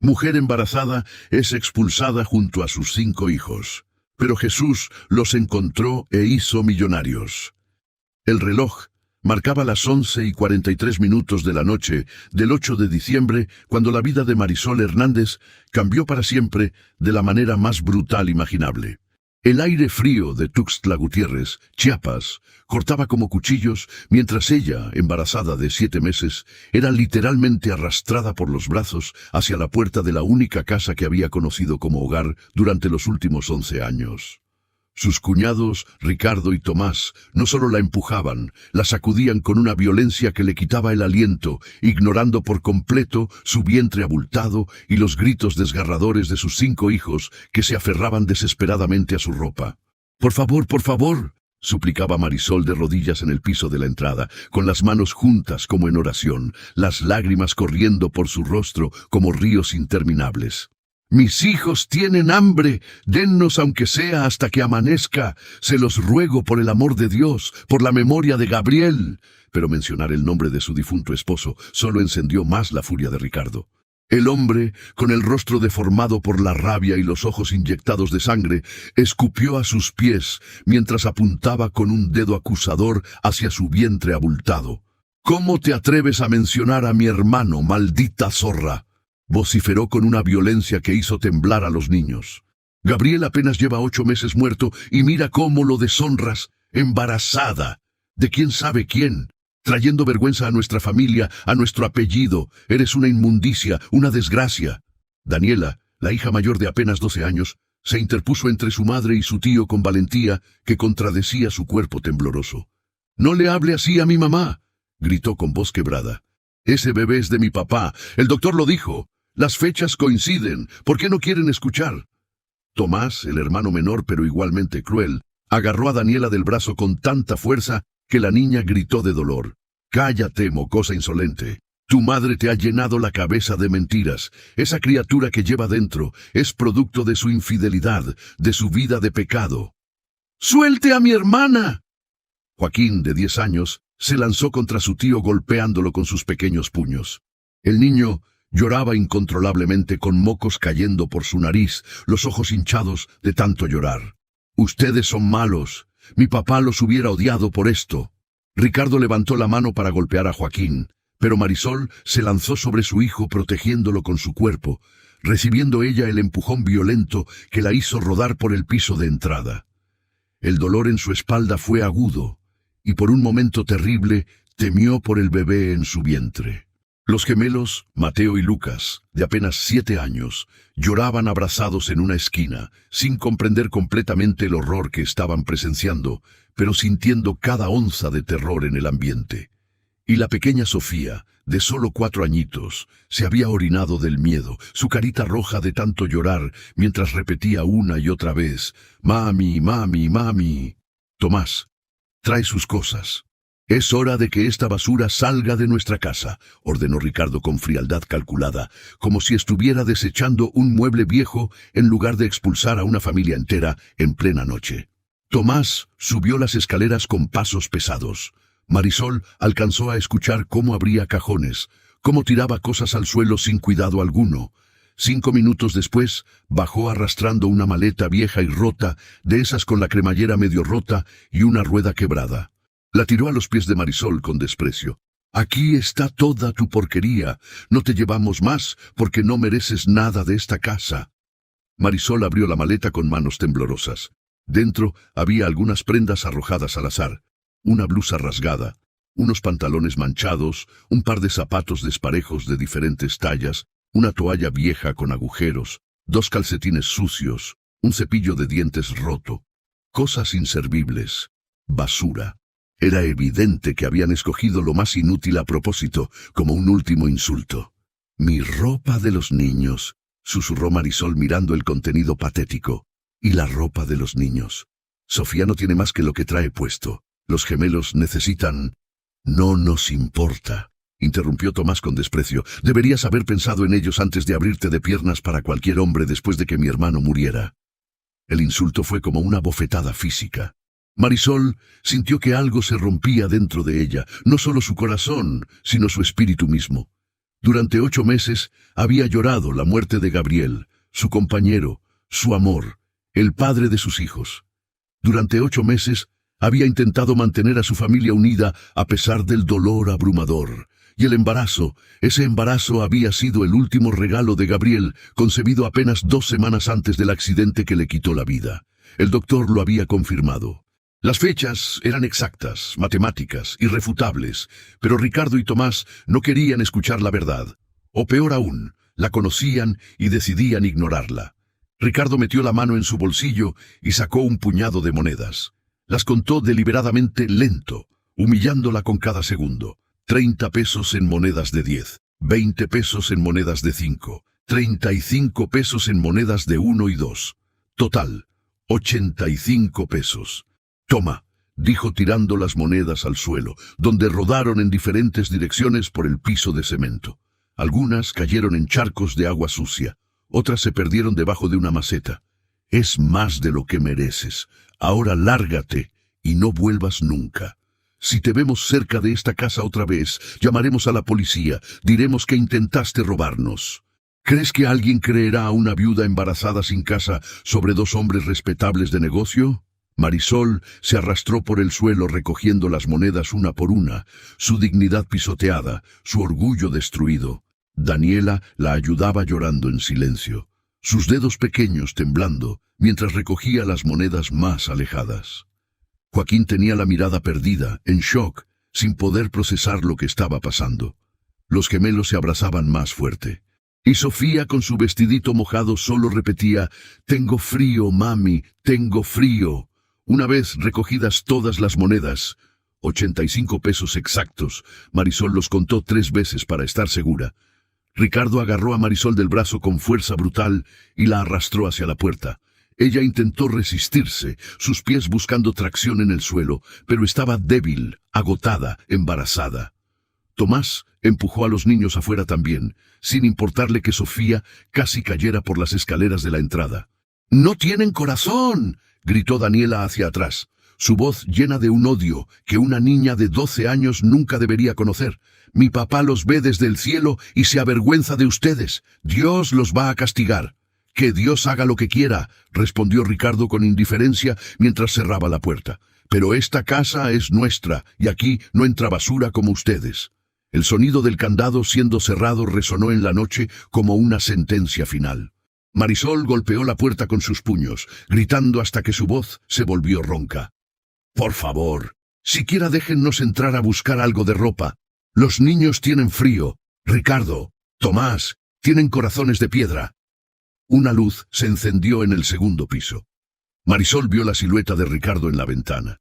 Mujer embarazada es expulsada junto a sus 5 hijos. Pero Jesús los encontró e hizo millonarios. El reloj marcaba las 11:43 de la noche del 8 de diciembre, cuando la vida de Marisol Hernández cambió para siempre de la manera más brutal imaginable. El aire frío de Tuxtla Gutiérrez, Chiapas, cortaba como cuchillos, mientras ella, embarazada de 7 meses, era literalmente arrastrada por los brazos hacia la puerta de la única casa que había conocido como hogar durante los últimos 11 años. Sus cuñados, Ricardo y Tomás, no solo la empujaban, la sacudían con una violencia que le quitaba el aliento, ignorando por completo su vientre abultado y los gritos desgarradores de sus 5 hijos que se aferraban desesperadamente a su ropa. Por favor, suplicaba Marisol de rodillas en el piso de la entrada, con las manos juntas como en oración, las lágrimas corriendo por su rostro como ríos interminables. «Mis hijos tienen hambre, dennos aunque sea hasta que amanezca, se los ruego por el amor de Dios, por la memoria de Gabriel». Pero mencionar el nombre de su difunto esposo solo encendió más la furia de Ricardo. El hombre, con el rostro deformado por la rabia y los ojos inyectados de sangre, escupió a sus pies mientras apuntaba con un dedo acusador hacia su vientre abultado. «¿Cómo te atreves a mencionar a mi hermano, maldita zorra?», vociferó con una violencia que hizo temblar a los niños. «Gabriel apenas lleva 8 meses muerto y mira cómo lo deshonras, embarazada. ¿De quién sabe quién? Trayendo vergüenza a nuestra familia, a nuestro apellido. Eres una inmundicia, una desgracia». Daniela, la hija mayor de apenas 12 años, se interpuso entre su madre y su tío con valentía que contradecía su cuerpo tembloroso. «No le hable así a mi mamá», gritó con voz quebrada. «Ese bebé es de mi papá, el doctor lo dijo. Las fechas coinciden, ¿por qué no quieren escuchar?». Tomás, el hermano menor pero igualmente cruel, agarró a Daniela del brazo con tanta fuerza que la niña gritó de dolor. «Cállate, mocosa insolente. Tu madre te ha llenado la cabeza de mentiras. Esa criatura que lleva dentro es producto de su infidelidad, de su vida de pecado». «¡Suelte a mi hermana!». Joaquín, de 10 años, se lanzó contra su tío golpeándolo con sus pequeños puños. El niño lloraba incontrolablemente con mocos cayendo por su nariz, los ojos hinchados de tanto llorar. «Ustedes son malos. Mi papá los hubiera odiado por esto». Ricardo levantó la mano para golpear a Joaquín, pero Marisol se lanzó sobre su hijo protegiéndolo con su cuerpo, recibiendo ella el empujón violento que la hizo rodar por el piso de entrada. El dolor en su espalda fue agudo, y por un momento terrible temió por el bebé en su vientre. Los gemelos, Mateo y Lucas, de apenas 7 años, lloraban abrazados en una esquina, sin comprender completamente el horror que estaban presenciando, pero sintiendo cada onza de terror en el ambiente. Y la pequeña Sofía, de solo 4 añitos, se había orinado del miedo, su carita roja de tanto llorar, mientras repetía una y otra vez: «Mami, mami, mami». «Tomás, trae sus cosas. Es hora de que esta basura salga de nuestra casa», ordenó Ricardo con frialdad calculada, como si estuviera desechando un mueble viejo en lugar de expulsar a una familia entera en plena noche. Tomás subió las escaleras con pasos pesados. Marisol alcanzó a escuchar cómo abría cajones, cómo tiraba cosas al suelo sin cuidado alguno. 5 minutos después, bajó arrastrando una maleta vieja y rota, de esas con la cremallera medio rota y una rueda quebrada. La tiró a los pies de Marisol con desprecio. «Aquí está toda tu porquería. No te llevamos más porque no mereces nada de esta casa». Marisol abrió la maleta con manos temblorosas. Dentro había algunas prendas arrojadas al azar. Una blusa rasgada, unos pantalones manchados, un par de zapatos desparejos de diferentes tallas, una toalla vieja con agujeros, 2 calcetines sucios, un cepillo de dientes roto. Cosas inservibles. Basura. Era evidente que habían escogido lo más inútil a propósito, como un último insulto. «Mi ropa de los niños», susurró Marisol mirando el contenido patético. «Y la ropa de los niños. Sofía no tiene más que lo que trae puesto. Los gemelos necesitan...». «No nos importa», interrumpió Tomás con desprecio. «Deberías haber pensado en ellos antes de abrirte de piernas para cualquier hombre después de que mi hermano muriera». El insulto fue como una bofetada física. Marisol sintió que algo se rompía dentro de ella, no solo su corazón, sino su espíritu mismo. Durante 8 meses había llorado la muerte de Gabriel, su compañero, su amor, el padre de sus hijos. Durante 8 meses había intentado mantener a su familia unida a pesar del dolor abrumador. Y el embarazo, ese embarazo había sido el último regalo de Gabriel, concebido apenas 2 semanas antes del accidente que le quitó la vida. El doctor lo había confirmado. Las fechas eran exactas, matemáticas, irrefutables, pero Ricardo y Tomás no querían escuchar la verdad. O peor aún, la conocían y decidían ignorarla. Ricardo metió la mano en su bolsillo y sacó un puñado de monedas. Las contó deliberadamente lento, humillándola con cada segundo. 30 pesos en monedas de 10, 20 pesos en monedas de 5, 35 pesos en monedas de 1 y 2. Total, 85 pesos. Toma, dijo tirando las monedas al suelo, donde rodaron en diferentes direcciones por el piso de cemento. Algunas cayeron en charcos de agua sucia, otras se perdieron debajo de una maceta. Es más de lo que mereces. Ahora lárgate y no vuelvas nunca. Si te vemos cerca de esta casa otra vez, llamaremos a la policía, diremos que intentaste robarnos. ¿Crees que alguien creerá a una viuda embarazada sin casa sobre 2 hombres respetables de negocio? Marisol se arrastró por el suelo recogiendo las monedas una por una, su dignidad pisoteada, su orgullo destruido. Daniela la ayudaba llorando en silencio, sus dedos pequeños temblando, mientras recogía las monedas más alejadas. Joaquín tenía la mirada perdida, en shock, sin poder procesar lo que estaba pasando. Los gemelos se abrazaban más fuerte. Y Sofía, con su vestidito mojado, solo repetía, «Tengo frío, mami, tengo frío». Una vez recogidas todas las monedas, 85 pesos exactos, Marisol los contó 3 veces para estar segura. Ricardo agarró a Marisol del brazo con fuerza brutal y la arrastró hacia la puerta. Ella intentó resistirse, sus pies buscando tracción en el suelo, pero estaba débil, agotada, embarazada. Tomás empujó a los niños afuera también, sin importarle que Sofía casi cayera por las escaleras de la entrada. «¡No tienen corazón!», gritó Daniela hacia atrás, su voz llena de un odio que una niña de 12 años nunca debería conocer. «Mi papá los ve desde el cielo y se avergüenza de ustedes. Dios los va a castigar». «Que Dios haga lo que quiera», respondió Ricardo con indiferencia mientras cerraba la puerta. «Pero esta casa es nuestra y aquí no entra basura como ustedes». El sonido del candado siendo cerrado resonó en la noche como una sentencia final. Marisol golpeó la puerta con sus puños, gritando hasta que su voz se volvió ronca. «Por favor, siquiera déjennos entrar a buscar algo de ropa. Los niños tienen frío. Ricardo, Tomás, tienen corazones de piedra». Una luz se encendió en el segundo piso. Marisol vio la silueta de Ricardo en la ventana.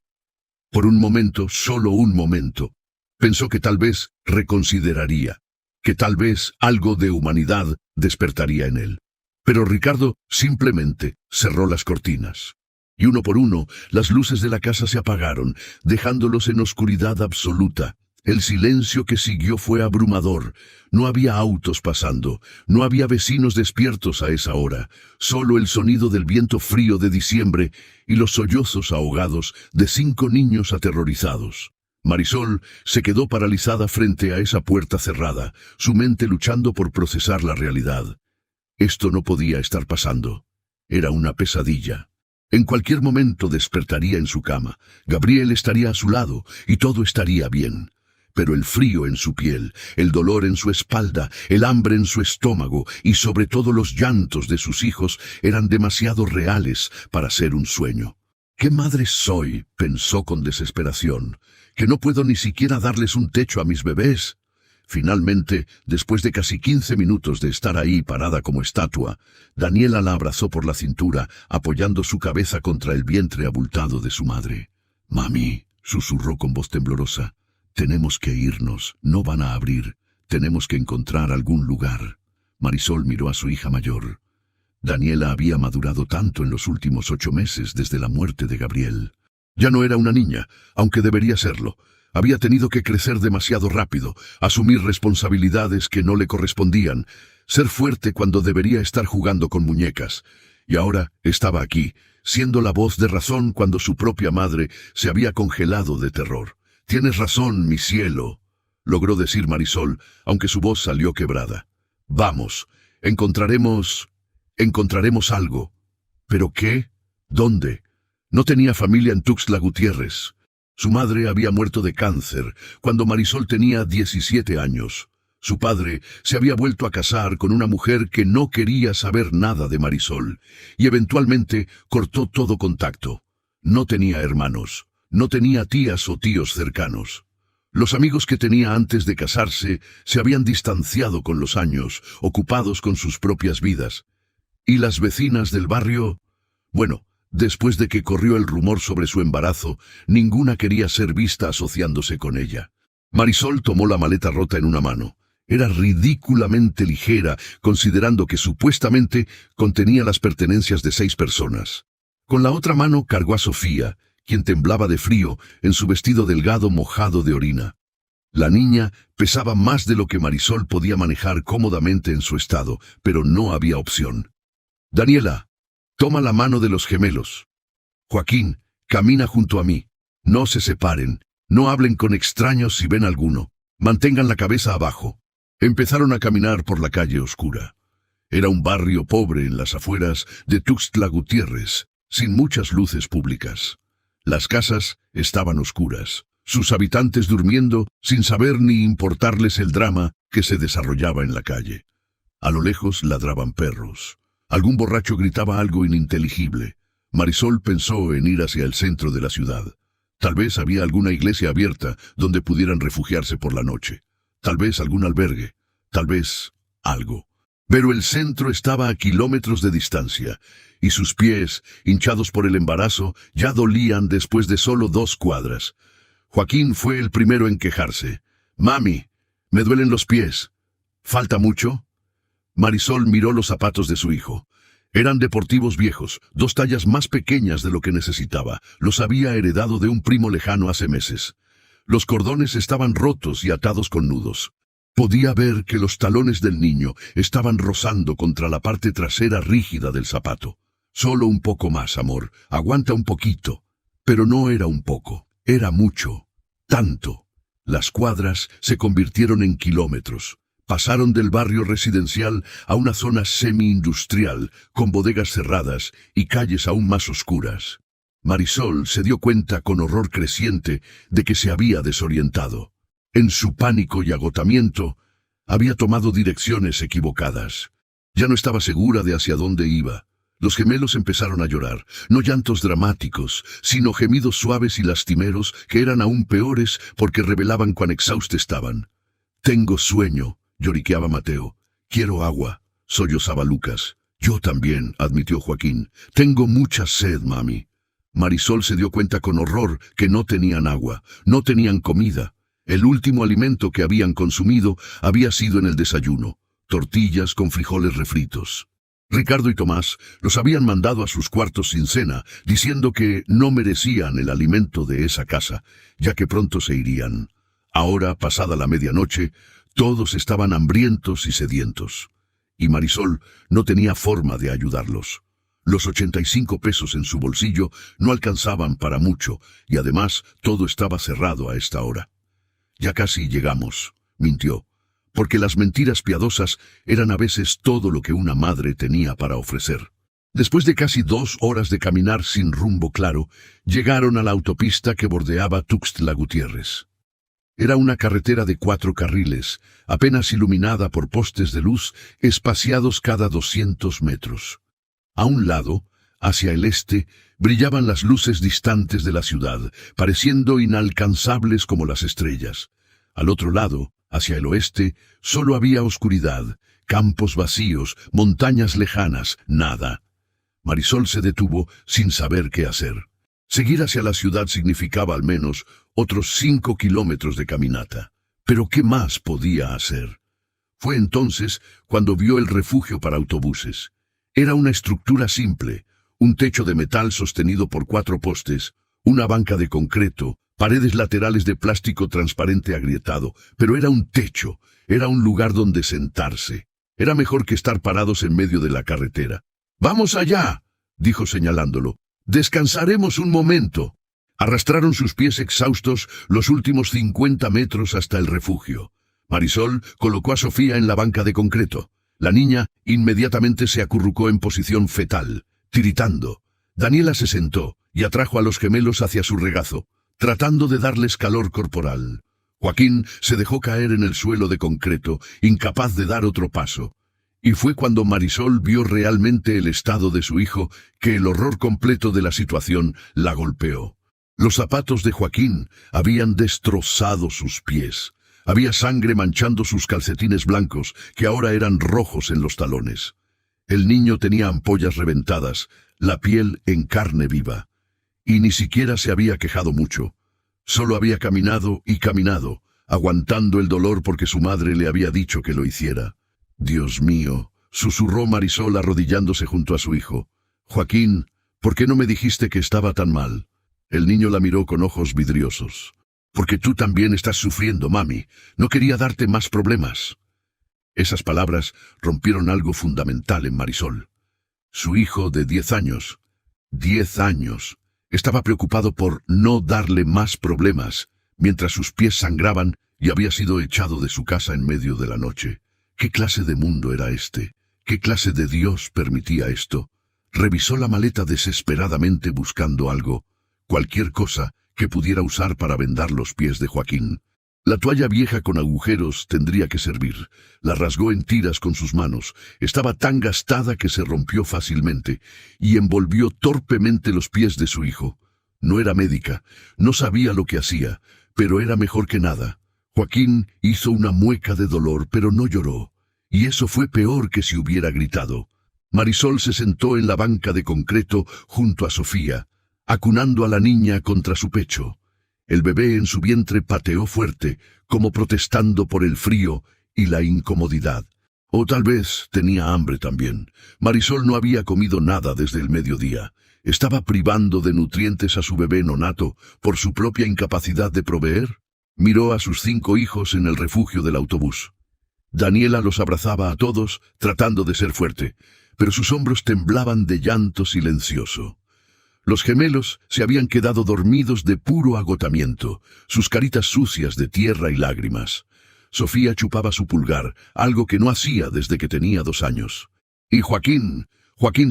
Por un momento, solo un momento, pensó que tal vez reconsideraría, que tal vez algo de humanidad despertaría en él. Pero Ricardo simplemente cerró las cortinas. Y uno por uno, las luces de la casa se apagaron, dejándolos en oscuridad absoluta. El silencio que siguió fue abrumador. No había autos pasando, no había vecinos despiertos a esa hora, solo el sonido del viento frío de diciembre y los sollozos ahogados de 5 niños aterrorizados. Marisol se quedó paralizada frente a esa puerta cerrada, su mente luchando por procesar la realidad. Esto no podía estar pasando. Era una pesadilla. En cualquier momento despertaría en su cama. Gabriel estaría a su lado y todo estaría bien. Pero el frío en su piel, el dolor en su espalda, el hambre en su estómago y sobre todo los llantos de sus hijos eran demasiado reales para ser un sueño. «¿Qué madre soy?», pensó con desesperación, «que no puedo ni siquiera darles un techo a mis bebés». Finalmente, después de casi 15 minutos de estar ahí parada como estatua, Daniela la abrazó por la cintura, apoyando su cabeza contra el vientre abultado de su madre. «Mami», susurró con voz temblorosa, «tenemos que irnos, no van a abrir, tenemos que encontrar algún lugar». Marisol miró a su hija mayor. Daniela había madurado tanto en los últimos 8 meses desde la muerte de Gabriel. Ya no era una niña, aunque debería serlo. Había tenido que crecer demasiado rápido, asumir responsabilidades que no le correspondían, ser fuerte cuando debería estar jugando con muñecas. Y ahora estaba aquí, siendo la voz de razón cuando su propia madre se había congelado de terror. «Tienes razón, mi cielo». logró decir Marisol, aunque su voz salió quebrada. Vamos, encontraremos algo. ¿Pero qué? ¿Dónde? No tenía familia en Tuxtla Gutiérrez. Su madre había muerto de cáncer cuando Marisol tenía 17 años. Su padre se había vuelto a casar con una mujer que no quería saber nada de Marisol, y eventualmente cortó todo contacto. No tenía hermanos, no tenía tías o tíos cercanos. Los amigos que tenía antes de casarse se habían distanciado con los años, ocupados con sus propias vidas. ¿Y las vecinas del barrio? Bueno, después de que corrió el rumor sobre su embarazo, ninguna quería ser vista asociándose con ella. Marisol tomó la maleta rota en una mano. Era ridículamente ligera, considerando que supuestamente contenía las pertenencias de 6 personas. Con la otra mano cargó a Sofía, quien temblaba de frío en su vestido delgado mojado de orina. La niña pesaba más de lo que Marisol podía manejar cómodamente en su estado, pero no había opción. Daniela, toma la mano de los gemelos. Joaquín, camina junto a mí. No se separen, no hablen con extraños si ven alguno. Mantengan la cabeza abajo. Empezaron a caminar por la calle oscura. Era un barrio pobre en las afueras de Tuxtla Gutiérrez, sin muchas luces públicas. Las casas estaban oscuras, sus habitantes durmiendo sin saber ni importarles el drama que se desarrollaba en la calle. A lo lejos ladraban perros. Algún borracho gritaba algo ininteligible. Marisol pensó en ir hacia el centro de la ciudad. Tal vez había alguna iglesia abierta donde pudieran refugiarse por la noche. Tal vez algún albergue. Tal vez algo. Pero el centro estaba a kilómetros de distancia, y sus pies, hinchados por el embarazo, ya dolían después de solo 2 cuadras. Joaquín fue el primero en quejarse. «Mami, me duelen los pies. ¿Falta mucho?» Marisol miró los zapatos de su hijo. Eran deportivos viejos, 2 tallas más pequeñas de lo que necesitaba. Los había heredado de un primo lejano hace meses. Los cordones estaban rotos y atados con nudos. Podía ver que los talones del niño estaban rozando contra la parte trasera rígida del zapato. «Solo un poco más, amor. Aguanta un poquito». Pero no era un poco. Era mucho. Tanto. Las cuadras se convirtieron en kilómetros. Pasaron del barrio residencial a una zona semi-industrial, con bodegas cerradas y calles aún más oscuras. Marisol se dio cuenta con horror creciente de que se había desorientado. En su pánico y agotamiento, había tomado direcciones equivocadas. Ya no estaba segura de hacia dónde iba. Los gemelos empezaron a llorar, no llantos dramáticos, sino gemidos suaves y lastimeros que eran aún peores porque revelaban cuán exhaustos estaban. «Tengo sueño», lloriqueaba Mateo. «Quiero agua», sollozaba Lucas. «Yo también», admitió Joaquín. «Tengo mucha sed, mami». Marisol se dio cuenta con horror que no tenían agua, no tenían comida. El último alimento que habían consumido había sido en el desayuno, tortillas con frijoles refritos. Ricardo y Tomás los habían mandado a sus cuartos sin cena, diciendo que no merecían el alimento de esa casa, ya que pronto se irían. Ahora, pasada la medianoche, todos estaban hambrientos y sedientos. Y Marisol no tenía forma de ayudarlos. Los 85 pesos en su bolsillo no alcanzaban para mucho, y además todo estaba cerrado a esta hora. «Ya casi llegamos», mintió, porque las mentiras piadosas eran a veces todo lo que una madre tenía para ofrecer. Después de casi 2 horas de caminar sin rumbo claro, llegaron a la autopista que bordeaba Tuxtla Gutiérrez. Era una carretera de 4 carriles, apenas iluminada por postes de luz espaciados cada 200 metros. A un lado, hacia el este, brillaban las luces distantes de la ciudad, pareciendo inalcanzables como las estrellas. Al otro lado, hacia el oeste, solo había oscuridad, campos vacíos, montañas lejanas, nada. Marisol se detuvo sin saber qué hacer. Seguir hacia la ciudad significaba al menos otros 5 kilómetros de caminata. Pero ¿qué más podía hacer? Fue entonces cuando vio el refugio para autobuses. Era una estructura simple, un techo de metal sostenido por 4 postes, una banca de concreto, paredes laterales de plástico transparente agrietado, pero era un techo, era un lugar donde sentarse. Era mejor que estar parados en medio de la carretera. «¡Vamos allá!», dijo señalándolo. «Descansaremos un momento». Arrastraron sus pies exhaustos los últimos 50 metros hasta el refugio. Marisol colocó a Sofía en la banca de concreto. La niña inmediatamente se acurrucó en posición fetal, tiritando. Daniela se sentó y atrajo a los gemelos hacia su regazo, tratando de darles calor corporal. Joaquín se dejó caer en el suelo de concreto, incapaz de dar otro paso. Y fue cuando Marisol vio realmente el estado de su hijo que el horror completo de la situación la golpeó. Los zapatos de Joaquín habían destrozado sus pies. Había sangre manchando sus calcetines blancos, que ahora eran rojos en los talones. El niño tenía ampollas reventadas, la piel en carne viva. Y ni siquiera se había quejado mucho. Solo había caminado y caminado, aguantando el dolor porque su madre le había dicho que lo hiciera. «Dios mío», susurró Marisol arrodillándose junto a su hijo. «Joaquín, ¿por qué no me dijiste que estaba tan mal?» El niño la miró con ojos vidriosos. «Porque tú también estás sufriendo, mami. No quería darte más problemas». Esas palabras rompieron algo fundamental en Marisol. Su hijo de 10 años, 10 años, estaba preocupado por no darle más problemas, mientras sus pies sangraban y había sido echado de su casa en medio de la noche. ¿Qué clase de mundo era este? ¿Qué clase de Dios permitía esto? Revisó la maleta desesperadamente buscando algo, cualquier cosa que pudiera usar para vendar los pies de Joaquín. La toalla vieja con agujeros tendría que servir. La rasgó en tiras con sus manos. Estaba tan gastada que se rompió fácilmente y envolvió torpemente los pies de su hijo. No era médica, no sabía lo que hacía, pero era mejor que nada. Joaquín hizo una mueca de dolor, pero no lloró, y eso fue peor que si hubiera gritado. Marisol se sentó en la banca de concreto junto a Sofía, acunando a la niña contra su pecho. El bebé en su vientre pateó fuerte, como protestando por el frío y la incomodidad. O tal vez tenía hambre también. Marisol no había comido nada desde el mediodía. ¿Estaba privando de nutrientes a su bebé nonato por su propia incapacidad de proveer? Miró a sus 5 hijos en el refugio del autobús. Daniela los abrazaba a todos, tratando de ser fuerte, pero sus hombros temblaban de llanto silencioso. Los gemelos se habían quedado dormidos de puro agotamiento, sus caritas sucias de tierra y lágrimas. Sofía chupaba su pulgar, algo que no hacía desde que tenía 2 años. Y Joaquín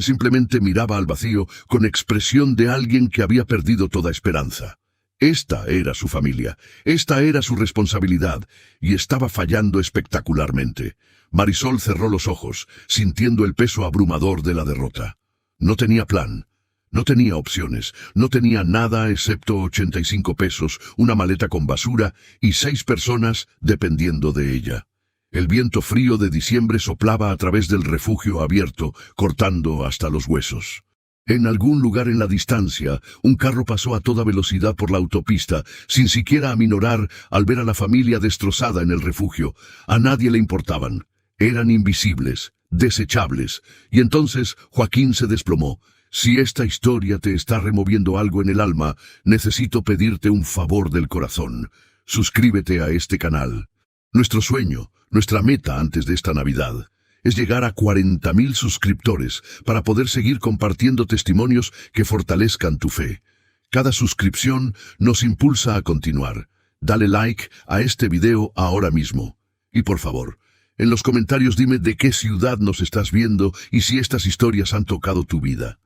simplemente miraba al vacío con expresión de alguien que había perdido toda esperanza. Esta era su familia, esta era su responsabilidad, y estaba fallando espectacularmente. Marisol cerró los ojos, sintiendo el peso abrumador de la derrota. No tenía plan. No tenía opciones, no tenía nada excepto 85 pesos, una maleta con basura y 6 personas dependiendo de ella. El viento frío de diciembre soplaba a través del refugio abierto, cortando hasta los huesos. En algún lugar en la distancia, un carro pasó a toda velocidad por la autopista, sin siquiera aminorar al ver a la familia destrozada en el refugio. A nadie le importaban. Eran invisibles, desechables. Y entonces Joaquín se desplomó. Si esta historia te está removiendo algo en el alma, necesito pedirte un favor del corazón. Suscríbete a este canal. Nuestro sueño, nuestra meta antes de esta Navidad, es llegar a 40.000 suscriptores para poder seguir compartiendo testimonios que fortalezcan tu fe. Cada suscripción nos impulsa a continuar. Dale like a este video ahora mismo. Y por favor, en los comentarios dime de qué ciudad nos estás viendo y si estas historias han tocado tu vida.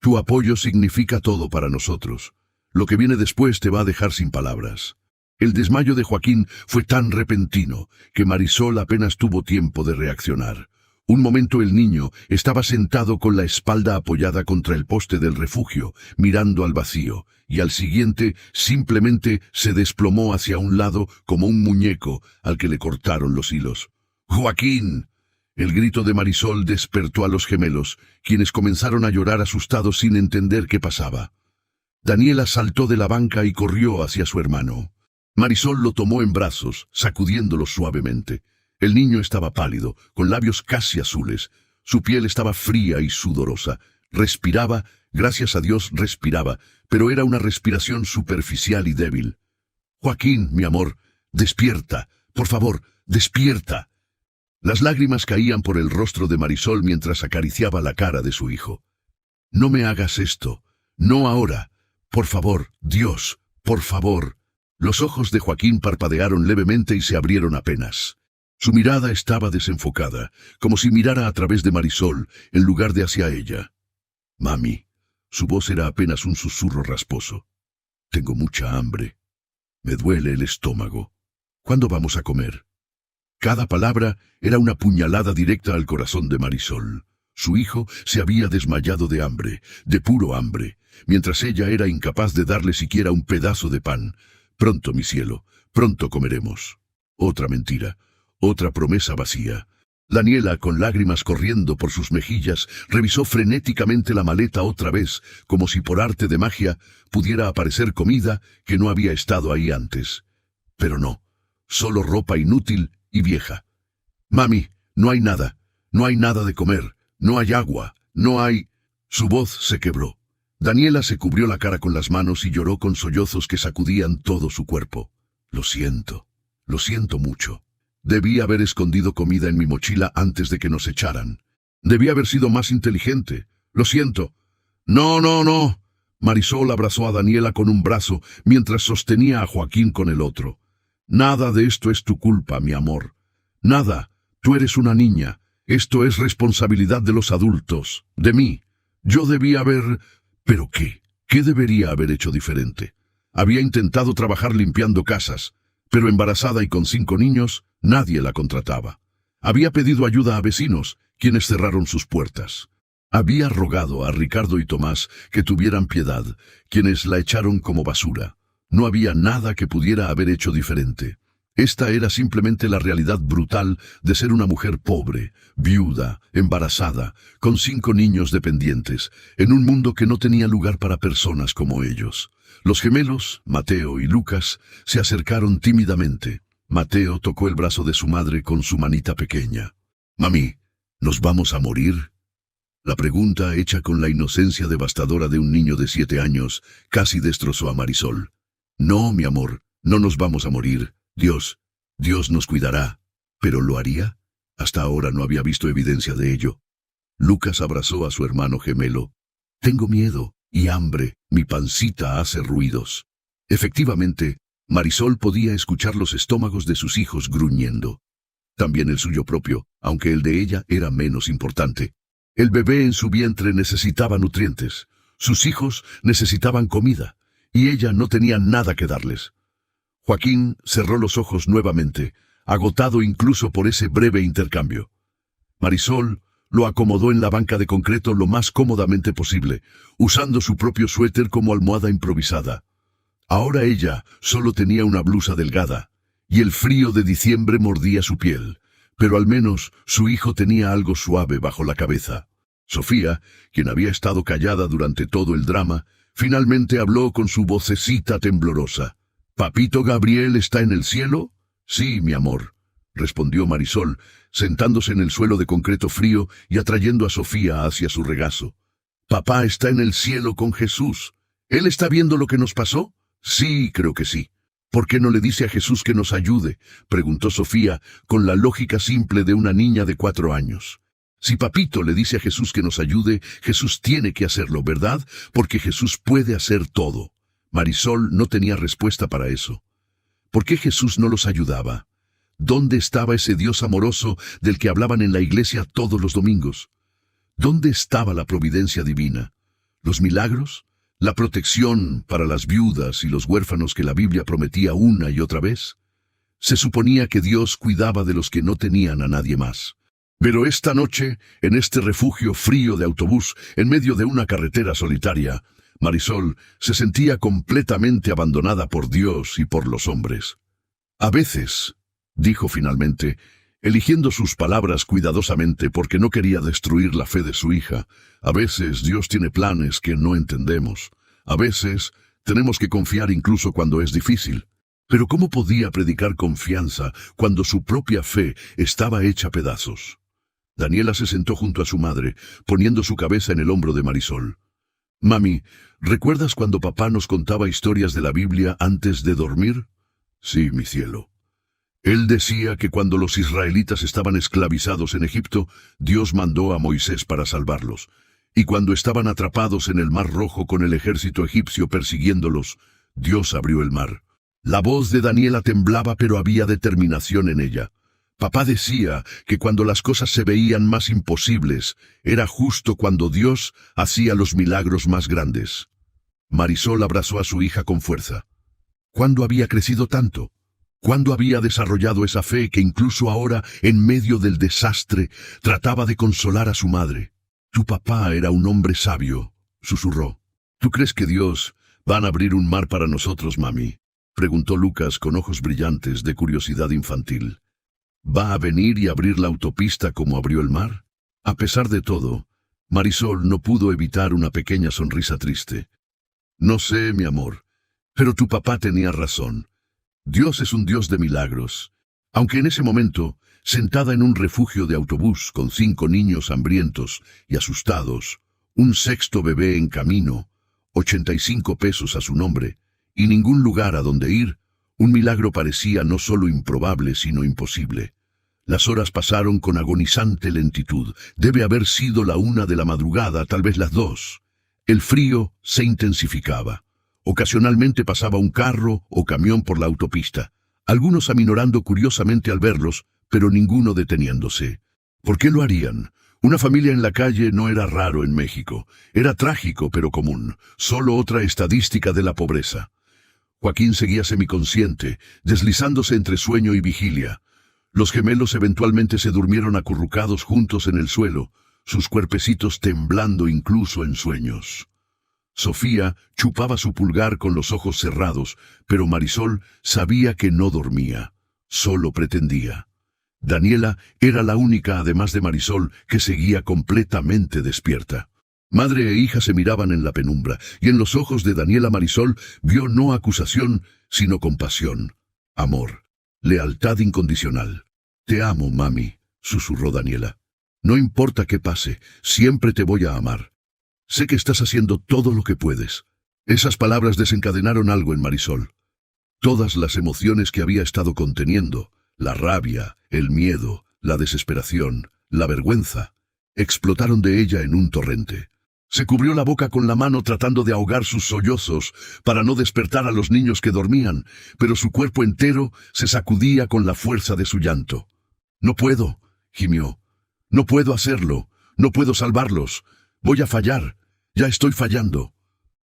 Tu apoyo significa todo para nosotros. Lo que viene después te va a dejar sin palabras. El desmayo de Joaquín fue tan repentino que Marisol apenas tuvo tiempo de reaccionar. Un momento el niño estaba sentado con la espalda apoyada contra el poste del refugio, mirando al vacío, y al siguiente simplemente se desplomó hacia un lado como un muñeco al que le cortaron los hilos. ¡Joaquín! El grito de Marisol despertó a los gemelos, quienes comenzaron a llorar asustados sin entender qué pasaba. Daniela saltó de la banca y corrió hacia su hermano. Marisol lo tomó en brazos, sacudiéndolo suavemente. El niño estaba pálido, con labios casi azules. Su piel estaba fría y sudorosa. Respiraba, gracias a Dios respiraba, pero era una respiración superficial y débil. «Joaquín, mi amor, despierta, por favor, despierta». Las lágrimas caían por el rostro de Marisol mientras acariciaba la cara de su hijo. «No me hagas esto, no ahora. Por favor, Dios, por favor. Los ojos de Joaquín parpadearon levemente y se abrieron apenas. Su mirada estaba desenfocada, como si mirara a través de Marisol, en lugar de hacia ella. Mami. Su voz era apenas un susurro rasposo. Tengo mucha hambre. Me duele el estómago. ¿Cuándo vamos a comer? Cada palabra era una puñalada directa al corazón de Marisol. Su hijo se había desmayado de hambre, de puro hambre, mientras ella era incapaz de darle siquiera un pedazo de pan. Pronto, mi cielo, pronto comeremos. Otra mentira, otra promesa vacía. Daniela, con lágrimas corriendo por sus mejillas, revisó frenéticamente la maleta otra vez, como si por arte de magia pudiera aparecer comida que no había estado ahí antes. Pero no, solo ropa inútil y vieja. Mami, no hay nada de comer, no hay agua, no hay... Su voz se quebró. Daniela se cubrió la cara con las manos y lloró con sollozos que sacudían todo su cuerpo. Lo siento mucho. Debí haber escondido comida en mi mochila antes de que nos echaran. Debí haber sido más inteligente. Lo siento. No, no, no. Marisol abrazó a Daniela con un brazo mientras sostenía a Joaquín con el otro. Nada de esto es tu culpa, mi amor. Nada. Tú eres una niña. Esto es responsabilidad de los adultos. De mí. Yo debí haber... ¿Pero qué? ¿Qué debería haber hecho diferente? Había intentado trabajar limpiando casas, pero embarazada y con 5 niños, nadie la contrataba. Había pedido ayuda a vecinos, quienes cerraron sus puertas. Había rogado a Ricardo y Tomás que tuvieran piedad, quienes la echaron como basura. No había nada que pudiera haber hecho diferente. Esta era simplemente la realidad brutal de ser una mujer pobre, viuda, embarazada, con 5 niños dependientes, en un mundo que no tenía lugar para personas como ellos. Los gemelos, Mateo y Lucas, se acercaron tímidamente. Mateo tocó el brazo de su madre con su manita pequeña. «Mami, ¿nos vamos a morir?» La pregunta, hecha con la inocencia devastadora de un niño de 7 años, casi destrozó a Marisol. «No, mi amor, no nos vamos a morir. Dios nos cuidará». ¿Pero lo haría? Hasta ahora no había visto evidencia de ello. Lucas abrazó a su hermano gemelo. «Tengo miedo y hambre, mi pancita hace ruidos». Efectivamente, Marisol podía escuchar los estómagos de sus hijos gruñendo. También el suyo propio, aunque el de ella era menos importante. El bebé en su vientre necesitaba nutrientes. Sus hijos necesitaban comida, y ella no tenía nada que darles. Joaquín cerró los ojos nuevamente, agotado incluso por ese breve intercambio. Marisol lo acomodó en la banca de concreto lo más cómodamente posible, usando su propio suéter como almohada improvisada. Ahora ella solo tenía una blusa delgada, y el frío de diciembre mordía su piel, pero al menos su hijo tenía algo suave bajo la cabeza. Sofía, quien había estado callada durante todo el drama, finalmente habló con su vocecita temblorosa. «¿Papito Gabriel está en el cielo?» «Sí, mi amor», respondió Marisol, sentándose en el suelo de concreto frío y atrayendo a Sofía hacia su regazo. «Papá está en el cielo con Jesús. ¿Él está viendo lo que nos pasó?» «Sí, creo que sí». «¿Por qué no le dice a Jesús que nos ayude?», preguntó Sofía, con la lógica simple de una niña de 4 años. «Si papito le dice a Jesús que nos ayude, Jesús tiene que hacerlo, ¿verdad? Porque Jesús puede hacer todo». Marisol no tenía respuesta para eso. ¿Por qué Jesús no los ayudaba? ¿Dónde estaba ese Dios amoroso del que hablaban en la iglesia todos los domingos? ¿Dónde estaba la providencia divina? ¿Los milagros? ¿La protección para las viudas y los huérfanos que la Biblia prometía una y otra vez? Se suponía que Dios cuidaba de los que no tenían a nadie más. Pero esta noche, en este refugio frío de autobús, en medio de una carretera solitaria, Marisol se sentía completamente abandonada por Dios y por los hombres. «A veces», dijo finalmente, eligiendo sus palabras cuidadosamente porque no quería destruir la fe de su hija, «a veces Dios tiene planes que no entendemos. A veces tenemos que confiar incluso cuando es difícil». Pero ¿cómo podía predicar confianza cuando su propia fe estaba hecha pedazos? Daniela se sentó junto a su madre, poniendo su cabeza en el hombro de Marisol. «Mami, ¿recuerdas cuando papá nos contaba historias de la Biblia antes de dormir?» «Sí, mi cielo». Él decía que cuando los israelitas estaban esclavizados en Egipto, Dios mandó a Moisés para salvarlos, Y cuando estaban atrapados en el Mar Rojo con el ejército egipcio persiguiéndolos, Dios abrió el mar. La voz de Daniela temblaba, pero había determinación en ella. Papá decía que cuando las cosas se veían más imposibles, era justo cuando Dios hacía los milagros más grandes. Marisol abrazó a su hija con fuerza. ¿Cuándo había crecido tanto? ¿Cuándo había desarrollado esa fe que incluso ahora, en medio del desastre, trataba de consolar a su madre? Tu papá era un hombre sabio, susurró. ¿Tú crees que Dios va a abrir un mar para nosotros, mami?, preguntó Lucas con ojos brillantes de curiosidad infantil. ¿Va a venir y abrir la autopista como abrió el mar? A pesar de todo, Marisol no pudo evitar una pequeña sonrisa triste. No sé, mi amor, pero tu papá tenía razón. Dios es un Dios de milagros. Aunque en ese momento, sentada en un refugio de autobús con 5 niños hambrientos y asustados, un sexto bebé en camino, 85 pesos a su nombre, y ningún lugar a donde ir, un milagro parecía no solo improbable, sino imposible. Las horas pasaron con agonizante lentitud. Debe haber sido la 1 de la madrugada, tal vez las 2. El frío se intensificaba. Ocasionalmente pasaba un carro o camión por la autopista, algunos aminorando curiosamente al verlos, pero ninguno deteniéndose. ¿Por qué lo harían? Una familia en la calle no era raro en México. Era trágico, pero común. Solo otra estadística de la pobreza. Joaquín seguía semiconsciente, deslizándose entre sueño y vigilia. Los gemelos eventualmente se durmieron acurrucados juntos en el suelo, sus cuerpecitos temblando incluso en sueños. Sofía chupaba su pulgar con los ojos cerrados, pero Marisol sabía que no dormía, solo pretendía. Daniela era la única, además de Marisol, que seguía completamente despierta. Madre e hija se miraban en la penumbra, y en los ojos de Daniela Marisol vio no acusación, sino compasión, amor, lealtad incondicional. Te amo, mami, susurró Daniela. No importa qué pase, siempre te voy a amar. Sé que estás haciendo todo lo que puedes. Esas palabras desencadenaron algo en Marisol. Todas las emociones que había estado conteniendo, la rabia, el miedo, la desesperación, la vergüenza, explotaron de ella en un torrente. Se cubrió la boca con la mano tratando de ahogar sus sollozos para no despertar a los niños que dormían, pero su cuerpo entero se sacudía con la fuerza de su llanto. No puedo, gimió. No puedo hacerlo. No puedo salvarlos. Voy a fallar. Ya estoy fallando.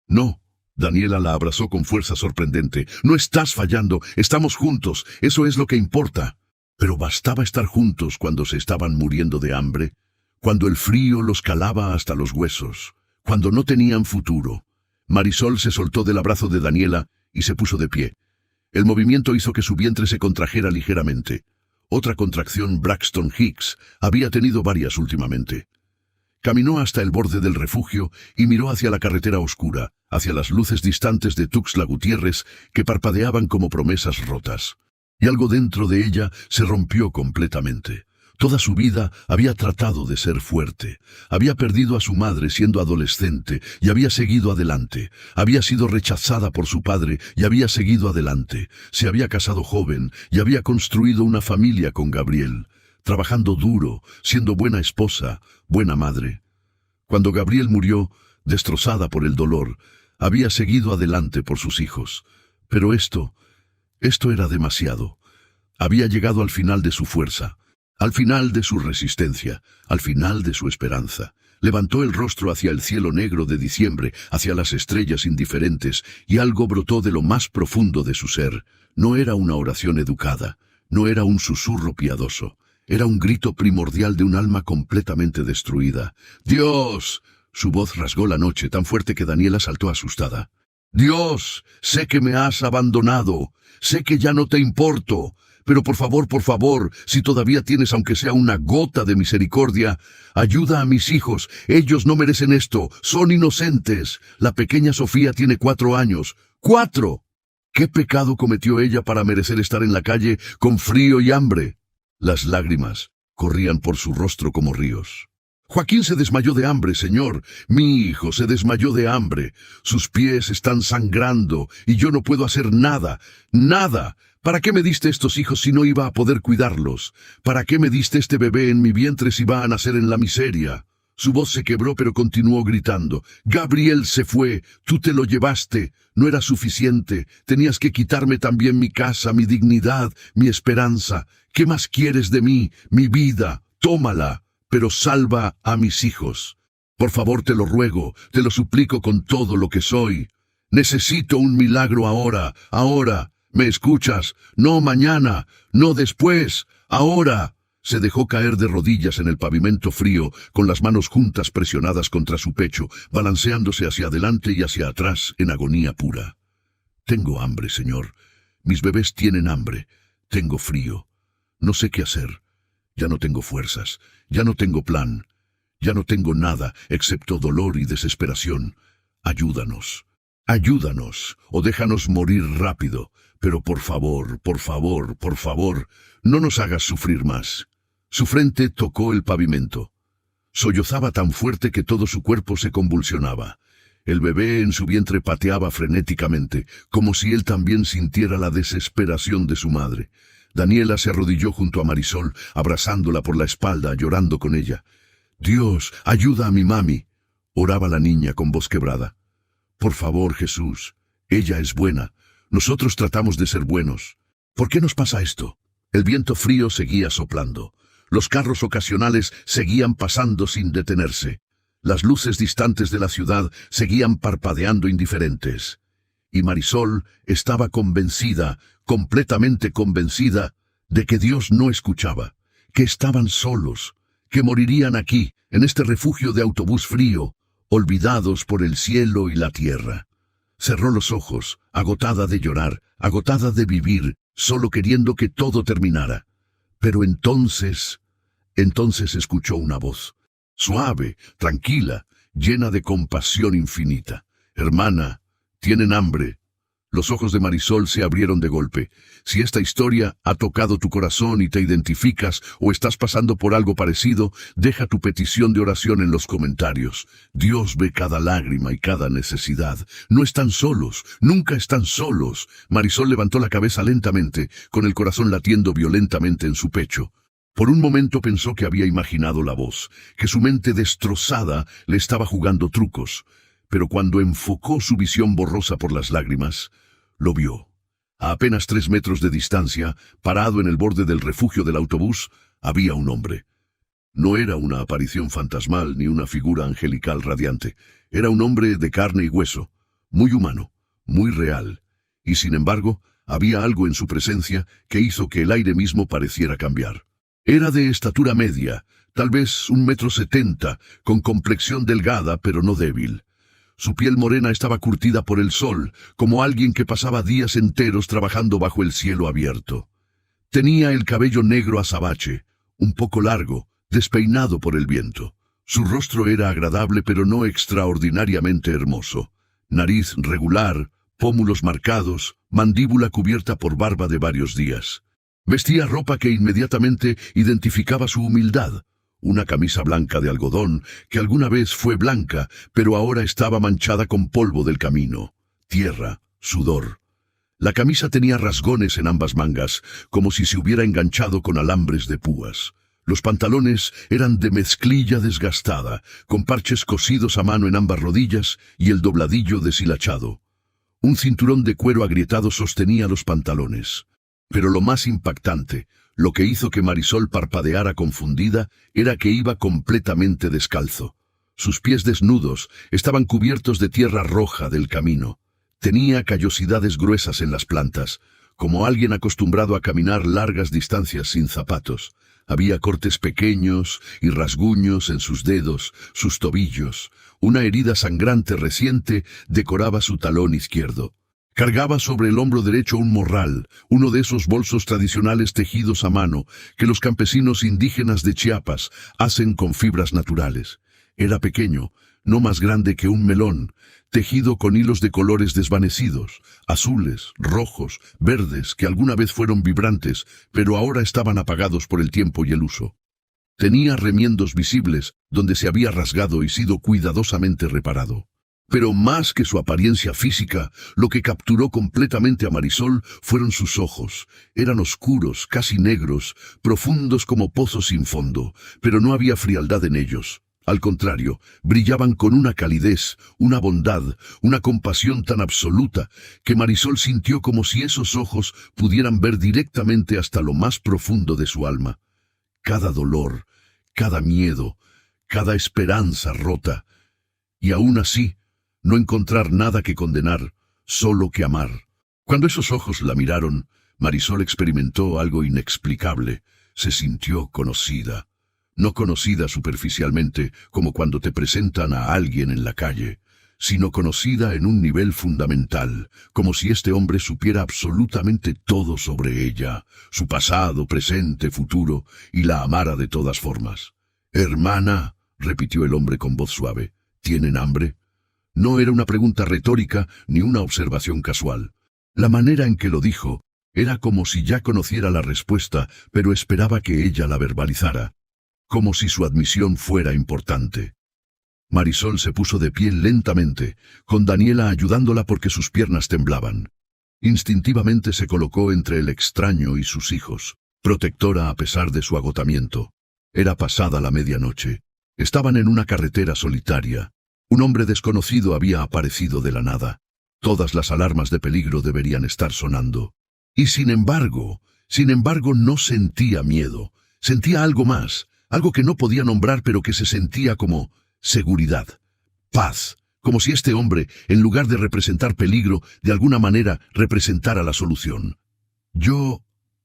No. Daniela la abrazó con fuerza sorprendente. No estás fallando. Estamos juntos. Eso es lo que importa. Pero bastaba estar juntos cuando se estaban muriendo de hambre, cuando el frío los calaba hasta los huesos, cuando no tenían futuro. Marisol se soltó del abrazo de Daniela y se puso de pie. El movimiento hizo que su vientre se contrajera ligeramente. Otra contracción. Braxton Hicks había tenido varias últimamente. Caminó hasta el borde del refugio y miró hacia la carretera oscura, hacia las luces distantes de Tuxtla Gutiérrez que parpadeaban como promesas rotas. Y algo dentro de ella se rompió completamente. Toda su vida había tratado de ser fuerte. Había perdido a su madre siendo adolescente y había seguido adelante. Había sido rechazada por su padre y había seguido adelante. Se había casado joven y había construido una familia con Gabriel, trabajando duro, siendo buena esposa, buena madre. Cuando Gabriel murió, destrozada por el dolor, había seguido adelante por sus hijos. Pero esto era demasiado. Había llegado al final de su fuerza, al final de su resistencia, al final de su esperanza. Levantó el rostro hacia el cielo negro de diciembre, hacia las estrellas indiferentes, y algo brotó de lo más profundo de su ser. No era una oración educada, no era un susurro piadoso, era un grito primordial de un alma completamente destruida. ¡Dios! Su voz rasgó la noche tan fuerte que Daniela saltó asustada. ¡Dios! Sé que me has abandonado, sé que ya no te importo, pero por favor, si todavía tienes aunque sea una gota de misericordia, ayuda a mis hijos. Ellos no merecen esto, son inocentes. La pequeña Sofía tiene 4 años. ¡4! ¿Qué pecado cometió ella para merecer estar en la calle con frío y hambre? Las lágrimas corrían por su rostro como ríos. Joaquín se desmayó de hambre, señor. Mi hijo se desmayó de hambre. Sus pies están sangrando y yo no puedo hacer nada. ¡Nada! ¿Para qué me diste estos hijos si no iba a poder cuidarlos? ¿Para qué me diste este bebé en mi vientre si va a nacer en la miseria? Su voz se quebró, pero continuó gritando. «Gabriel se fue, tú te lo llevaste. No era suficiente. Tenías que quitarme también mi casa, mi dignidad, mi esperanza. ¿Qué más quieres de mí? Mi vida. Tómala, pero salva a mis hijos. Por favor, te lo ruego, te lo suplico con todo lo que soy. Necesito un milagro ahora, ahora. ¿Me escuchas? No mañana, no después, ahora». Se dejó caer de rodillas en el pavimento frío, con las manos juntas presionadas contra su pecho, balanceándose hacia adelante y hacia atrás en agonía pura. «Tengo hambre, Señor. Mis bebés tienen hambre. Tengo frío. No sé qué hacer. Ya no tengo fuerzas. Ya no tengo plan. Ya no tengo nada excepto dolor y desesperación. Ayúdanos. Ayúdanos, o déjanos morir rápido. Pero por favor, por favor, por favor, no nos hagas sufrir más». Su frente tocó el pavimento. Sollozaba tan fuerte que todo su cuerpo se convulsionaba. El bebé en su vientre pateaba frenéticamente, como si él también sintiera la desesperación de su madre. Daniela se arrodilló junto a Marisol, abrazándola por la espalda, llorando con ella. «Dios, ayuda a mi mami», oraba la niña con voz quebrada. «Por favor, Jesús, ella es buena. Nosotros tratamos de ser buenos. ¿Por qué nos pasa esto?» El viento frío seguía soplando. Los carros ocasionales seguían pasando sin detenerse. Las luces distantes de la ciudad seguían parpadeando indiferentes. Y Marisol estaba convencida, completamente convencida, de que Dios no escuchaba, que estaban solos, que morirían aquí, en este refugio de autobús frío, olvidados por el cielo y la tierra. Cerró los ojos, agotada de llorar, agotada de vivir, solo queriendo que todo terminara. Pero entonces escuchó una voz, suave, tranquila, llena de compasión infinita. «Hermana, tienen hambre». Los ojos de Marisol se abrieron de golpe. Si esta historia ha tocado tu corazón y te identificas o estás pasando por algo parecido, deja tu petición de oración en los comentarios. Dios ve cada lágrima y cada necesidad. No están solos, nunca están solos. Marisol levantó la cabeza lentamente, con el corazón latiendo violentamente en su pecho. Por un momento pensó que había imaginado la voz, que su mente destrozada le estaba jugando trucos. Pero cuando enfocó su visión borrosa por las lágrimas, lo vio. A apenas 3 metros de distancia, parado en el borde del refugio del autobús, había un hombre. No era una aparición fantasmal ni una figura angelical radiante. Era un hombre de carne y hueso, muy humano, muy real. Y sin embargo, había algo en su presencia que hizo que el aire mismo pareciera cambiar. Era de estatura media, tal vez 1,70 m, con complexión delgada pero no débil. Su piel morena estaba curtida por el sol, como alguien que pasaba días enteros trabajando bajo el cielo abierto. Tenía el cabello negro azabache, un poco largo, despeinado por el viento. Su rostro era agradable pero no extraordinariamente hermoso. Nariz regular, pómulos marcados, mandíbula cubierta por barba de varios días. Vestía ropa que inmediatamente identificaba su humildad. Una camisa blanca de algodón, que alguna vez fue blanca, pero ahora estaba manchada con polvo del camino, tierra, sudor. La camisa tenía rasgones en ambas mangas, como si se hubiera enganchado con alambres de púas. Los pantalones eran de mezclilla desgastada, con parches cosidos a mano en ambas rodillas y el dobladillo deshilachado. Un cinturón de cuero agrietado sostenía los pantalones. Pero lo más impactante, lo que hizo que Marisol parpadeara confundida, era que iba completamente descalzo. Sus pies desnudos estaban cubiertos de tierra roja del camino. Tenía callosidades gruesas en las plantas, como alguien acostumbrado a caminar largas distancias sin zapatos. Había cortes pequeños y rasguños en sus dedos, sus tobillos. Una herida sangrante reciente decoraba su talón izquierdo. Cargaba sobre el hombro derecho un morral, uno de esos bolsos tradicionales tejidos a mano que los campesinos indígenas de Chiapas hacen con fibras naturales. Era pequeño, no más grande que un melón, tejido con hilos de colores desvanecidos, azules, rojos, verdes, que alguna vez fueron vibrantes, pero ahora estaban apagados por el tiempo y el uso. Tenía remiendos visibles donde se había rasgado y sido cuidadosamente reparado. Pero más que su apariencia física, lo que capturó completamente a Marisol fueron sus ojos. Eran oscuros, casi negros, profundos como pozos sin fondo, pero no había frialdad en ellos. Al contrario, brillaban con una calidez, una bondad, una compasión tan absoluta que Marisol sintió como si esos ojos pudieran ver directamente hasta lo más profundo de su alma. Cada dolor, cada miedo, cada esperanza rota. Y aún así, no encontrar nada que condenar, solo que amar. Cuando esos ojos la miraron, Marisol experimentó algo inexplicable. Se sintió conocida. No conocida superficialmente, como cuando te presentan a alguien en la calle, sino conocida en un nivel fundamental, como si este hombre supiera absolutamente todo sobre ella, su pasado, presente, futuro, y la amara de todas formas. «Hermana», repitió el hombre con voz suave, «¿tienen hambre?». No era una pregunta retórica ni una observación casual. La manera en que lo dijo era como si ya conociera la respuesta, pero esperaba que ella la verbalizara. Como si su admisión fuera importante. Marisol se puso de pie lentamente, con Daniela ayudándola porque sus piernas temblaban. Instintivamente se colocó entre el extraño y sus hijos, protectora a pesar de su agotamiento. Era pasada la medianoche. Estaban en una carretera solitaria. Un hombre desconocido había aparecido de la nada. Todas las alarmas de peligro deberían estar sonando. Y sin embargo no sentía miedo. Sentía algo más. Algo que no podía nombrar pero que se sentía como seguridad, paz, como si este hombre, en lugar de representar peligro, de alguna manera representara la solución.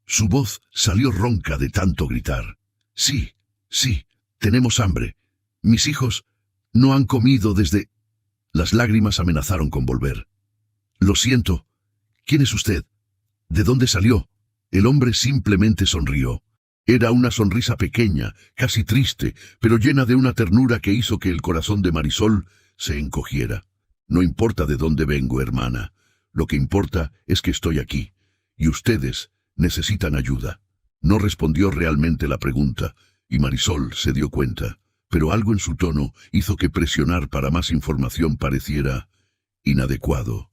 Su voz salió ronca de tanto gritar. Sí, tenemos hambre. Mis hijos no han comido desde... Las lágrimas amenazaron con volver. Lo siento. ¿Quién es usted? ¿De dónde salió? El hombre simplemente sonrió. Era una sonrisa pequeña, casi triste, pero llena de una ternura que hizo que el corazón de Marisol se encogiera. No importa de dónde vengo, hermana. Lo que importa es que estoy aquí, y ustedes necesitan ayuda. No respondió realmente la pregunta, y Marisol se dio cuenta, pero algo en su tono hizo que presionar para más información pareciera inadecuado,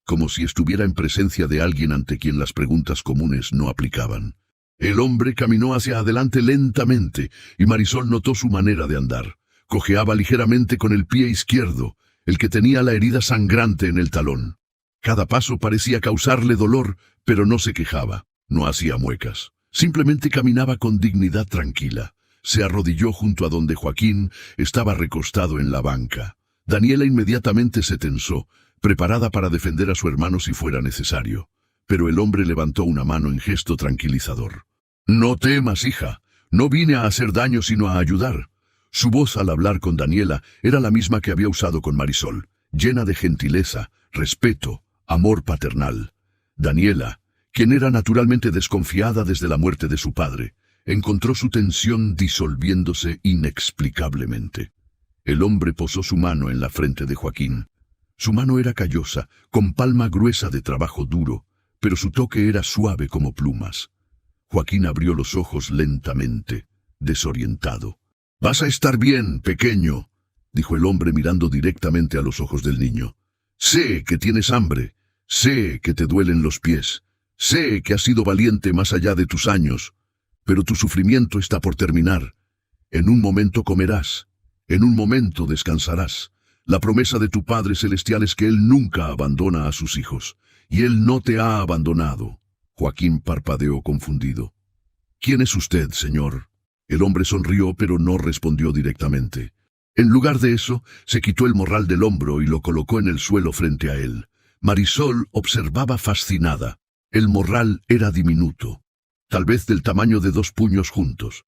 como si estuviera en presencia de alguien ante quien las preguntas comunes no aplicaban. El hombre caminó hacia adelante lentamente, y Marisol notó su manera de andar. Cojeaba ligeramente con el pie izquierdo, el que tenía la herida sangrante en el talón. Cada paso parecía causarle dolor, pero no se quejaba, no hacía muecas. Simplemente caminaba con dignidad tranquila. Se arrodilló junto a donde Joaquín estaba recostado en la banca. Daniela inmediatamente se tensó, preparada para defender a su hermano si fuera necesario. Pero el hombre levantó una mano en gesto tranquilizador. «No temas, hija. No vine a hacer daño sino a ayudar». Su voz al hablar con Daniela era la misma que había usado con Marisol, llena de gentileza, respeto, amor paternal. Daniela, quien era naturalmente desconfiada desde la muerte de su padre, encontró su tensión disolviéndose inexplicablemente. El hombre posó su mano en la frente de Joaquín. Su mano era callosa, con palma gruesa de trabajo duro, pero su toque era suave como plumas. Joaquín abrió los ojos lentamente, desorientado. «Vas a estar bien, pequeño», dijo el hombre mirando directamente a los ojos del niño. «Sé que tienes hambre, sé que te duelen los pies, sé que has sido valiente más allá de tus años, pero tu sufrimiento está por terminar. En un momento comerás, en un momento descansarás. La promesa de tu Padre Celestial es que Él nunca abandona a sus hijos. Y Él no te ha abandonado». Joaquín parpadeó confundido. «¿Quién es usted, señor?». El hombre sonrió, pero no respondió directamente. En lugar de eso, se quitó el morral del hombro y lo colocó en el suelo frente a él. Marisol observaba fascinada. El morral era diminuto, tal vez del tamaño de 2 puños juntos.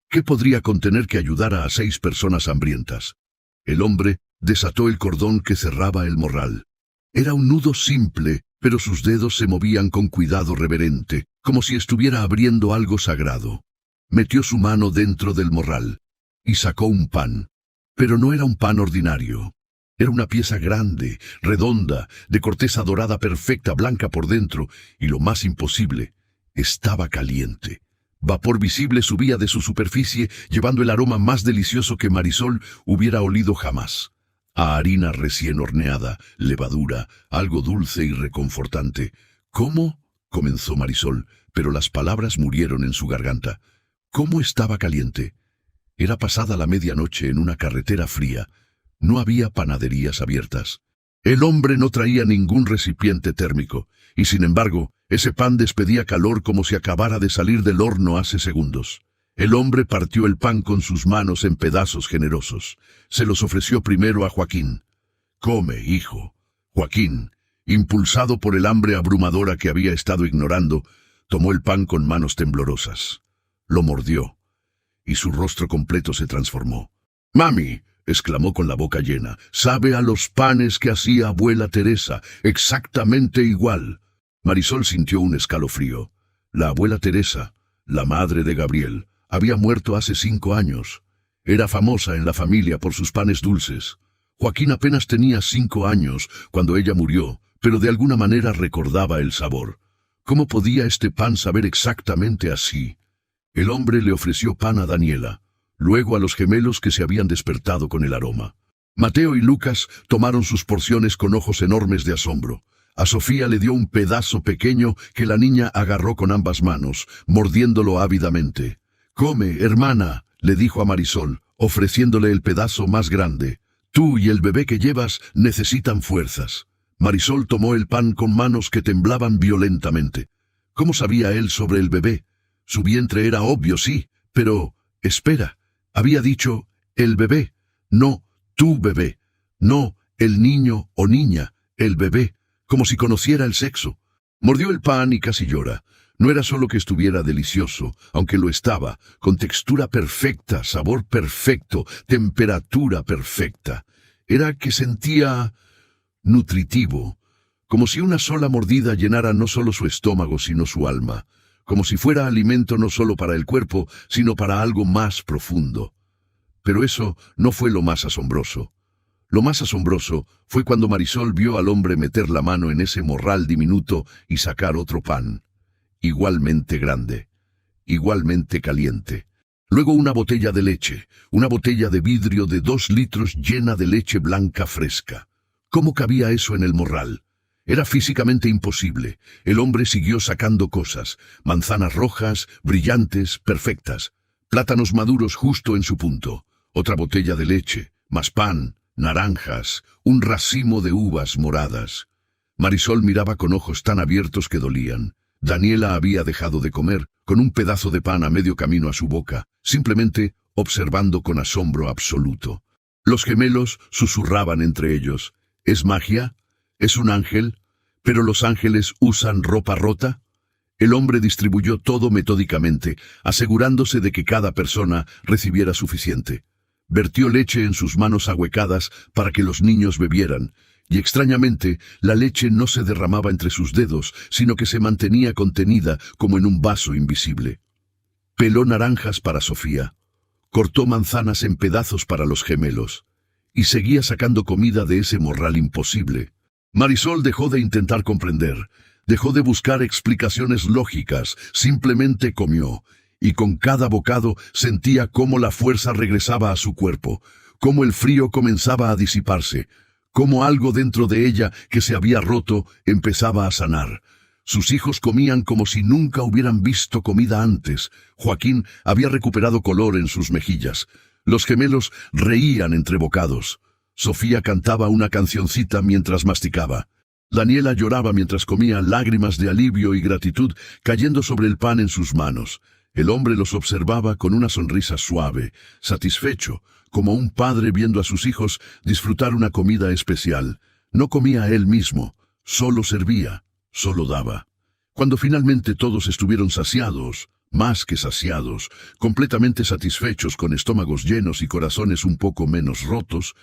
¿Qué podría contener que ayudara a 6 personas hambrientas? El hombre desató el cordón que cerraba el morral. Era un nudo simple, pero sus dedos se movían con cuidado reverente, como si estuviera abriendo algo sagrado. Metió su mano dentro del morral y sacó un pan. Pero no era un pan ordinario. Era una pieza grande, redonda, de corteza dorada perfecta, blanca por dentro, y lo más imposible, estaba caliente. Vapor visible subía de su superficie, llevando el aroma más delicioso que Marisol hubiera olido jamás. A harina recién horneada, levadura, algo dulce y reconfortante. «¿Cómo?», comenzó Marisol, pero las palabras murieron en su garganta. «¿Cómo estaba caliente?». Era pasada la medianoche en una carretera fría. No había panaderías abiertas. El hombre no traía ningún recipiente térmico, y sin embargo, ese pan despedía calor como si acabara de salir del horno hace segundos. El hombre partió el pan con sus manos en pedazos generosos. Se los ofreció primero a Joaquín. «Come, hijo». Joaquín, impulsado por el hambre abrumadora que había estado ignorando, tomó el pan con manos temblorosas. Lo mordió, y su rostro completo se transformó. «Mami», exclamó con la boca llena, «sabe a los panes que hacía abuela Teresa, exactamente igual». Marisol sintió un escalofrío. La abuela Teresa, la madre de Gabriel, había muerto hace 5 años. Era famosa en la familia por sus panes dulces. Joaquín apenas tenía 5 años cuando ella murió, pero de alguna manera recordaba el sabor. ¿Cómo podía este pan saber exactamente así? El hombre le ofreció pan a Daniela, luego a los gemelos que se habían despertado con el aroma. Mateo y Lucas tomaron sus porciones con ojos enormes de asombro. A Sofía le dio un pedazo pequeño que la niña agarró con ambas manos, mordiéndolo ávidamente. «Come, hermana», le dijo a Marisol, ofreciéndole el pedazo más grande. «Tú y el bebé que llevas necesitan fuerzas». Marisol tomó el pan con manos que temblaban violentamente. ¿Cómo sabía él sobre el bebé? Su vientre era obvio, sí, pero... Espera, había dicho «el bebé», no «tu bebé», no «el niño o niña», «el bebé», como si conociera el sexo. Mordió el pan y casi llora. No era solo que estuviera delicioso, aunque lo estaba, con textura perfecta, sabor perfecto, temperatura perfecta. Era que sentía nutritivo, como si una sola mordida llenara no solo su estómago, sino su alma, como si fuera alimento no solo para el cuerpo, sino para algo más profundo. Pero eso no fue lo más asombroso. Lo más asombroso fue cuando Marisol vio al hombre meter la mano en ese morral diminuto y sacar otro pan, igualmente grande, igualmente caliente. Luego una botella de leche, una botella de vidrio de 2 litros llena de leche blanca fresca. ¿Cómo cabía eso en el morral? Era físicamente imposible. El hombre siguió sacando cosas, manzanas rojas, brillantes, perfectas, plátanos maduros justo en su punto, otra botella de leche, más pan, naranjas, un racimo de uvas moradas. Marisol miraba con ojos tan abiertos que dolían. Daniela había dejado de comer, con un pedazo de pan a medio camino a su boca, simplemente observando con asombro absoluto. Los gemelos susurraban entre ellos. ¿Es magia? ¿Es un ángel? ¿Pero los ángeles usan ropa rota? El hombre distribuyó todo metódicamente, asegurándose de que cada persona recibiera suficiente. Vertió leche en sus manos ahuecadas para que los niños bebieran, y extrañamente la leche no se derramaba entre sus dedos, sino que se mantenía contenida como en un vaso invisible. Peló naranjas para Sofía, cortó manzanas en pedazos para los gemelos, y seguía sacando comida de ese morral imposible. Marisol dejó de intentar comprender, dejó de buscar explicaciones lógicas, simplemente comió, y con cada bocado sentía cómo la fuerza regresaba a su cuerpo, cómo el frío comenzaba a disiparse, cómo algo dentro de ella que se había roto empezaba a sanar. Sus hijos comían como si nunca hubieran visto comida antes. Joaquín había recuperado color en sus mejillas. Los gemelos reían entre bocados. Sofía cantaba una cancioncita mientras masticaba. Daniela lloraba mientras comía, lágrimas de alivio y gratitud cayendo sobre el pan en sus manos. El hombre los observaba con una sonrisa suave, satisfecho, como un padre viendo a sus hijos disfrutar una comida especial. No comía él mismo, solo servía, solo daba. Cuando finalmente todos estuvieron saciados, más que saciados, completamente satisfechos con estómagos llenos y corazones un poco menos rotos,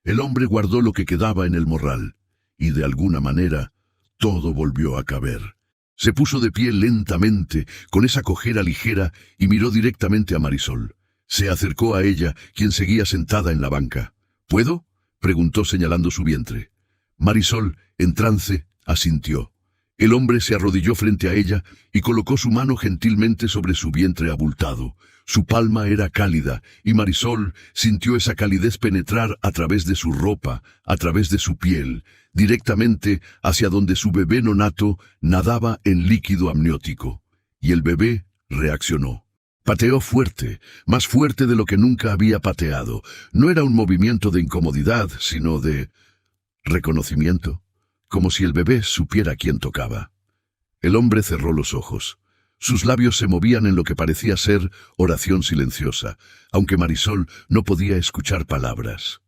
el hombre guardó lo que quedaba en el morral, y de alguna manera todo volvió a caber. Se puso de pie lentamente, con esa cojera ligera, y miró directamente a Marisol. Se acercó a ella, quien seguía sentada en la banca. ¿Puedo?, preguntó señalando su vientre. Marisol, en trance, asintió. El hombre se arrodilló frente a ella y colocó su mano gentilmente sobre su vientre abultado. Su palma era cálida, y Marisol sintió esa calidez penetrar a través de su ropa, a través de su piel, directamente hacia donde su bebé nonato nadaba en líquido amniótico. Y el bebé reaccionó. Pateó fuerte, más fuerte de lo que nunca había pateado. No era un movimiento de incomodidad, sino de reconocimiento, como si el bebé supiera quién tocaba. El hombre cerró los ojos. Sus labios se movían en lo que parecía ser oración silenciosa, aunque Marisol no podía escuchar palabras.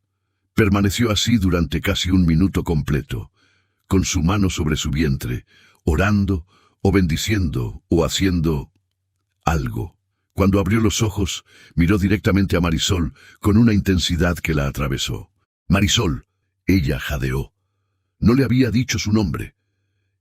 Permaneció así durante casi un minuto completo, con su mano sobre su vientre, orando o bendiciendo o haciendo algo. Cuando abrió los ojos, miró directamente a Marisol con una intensidad que la atravesó. Marisol, ella jadeó. No le había dicho su nombre.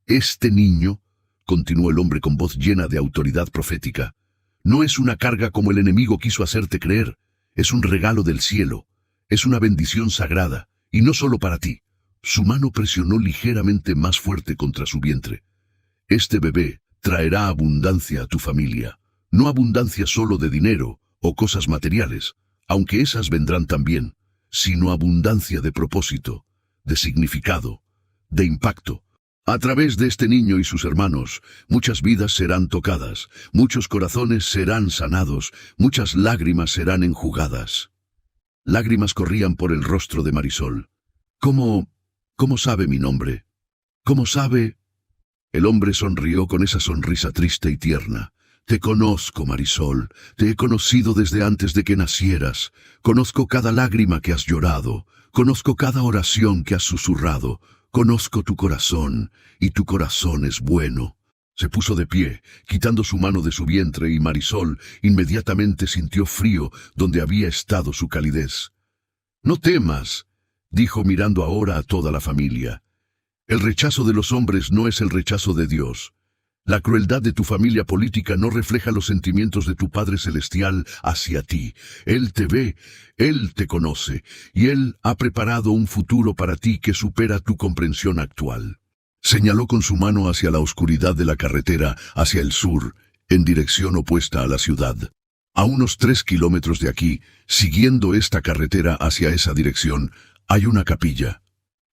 Este niño, continuó el hombre con voz llena de autoridad profética, no es una carga como el enemigo quiso hacerte creer. Es un regalo del cielo. Es una bendición sagrada, y no solo para ti. Su mano presionó ligeramente más fuerte contra su vientre. Este bebé traerá abundancia a tu familia. No abundancia solo de dinero o cosas materiales, aunque esas vendrán también, sino abundancia de propósito, de significado, de impacto. A través de este niño y sus hermanos, muchas vidas serán tocadas, muchos corazones serán sanados, muchas lágrimas serán enjugadas. Lágrimas corrían por el rostro de Marisol. ¿Cómo sabe mi nombre? ¿Cómo sabe? El hombre sonrió con esa sonrisa triste y tierna. Te conozco, Marisol, te he conocido desde antes de que nacieras. Conozco cada lágrima que has llorado, conozco cada oración que has susurrado, conozco tu corazón, y tu corazón es bueno. Se puso de pie, quitando su mano de su vientre, y Marisol inmediatamente sintió frío donde había estado su calidez. No temas, dijo mirando ahora a toda la familia. El rechazo de los hombres no es el rechazo de Dios. La crueldad de tu familia política no refleja los sentimientos de tu Padre Celestial hacia ti. Él te ve, Él te conoce, y Él ha preparado un futuro para ti que supera tu comprensión actual. Señaló con su mano hacia la oscuridad de la carretera, hacia el sur, en dirección opuesta a la ciudad. A unos 3 kilómetros de aquí, siguiendo esta carretera hacia esa dirección, hay una capilla.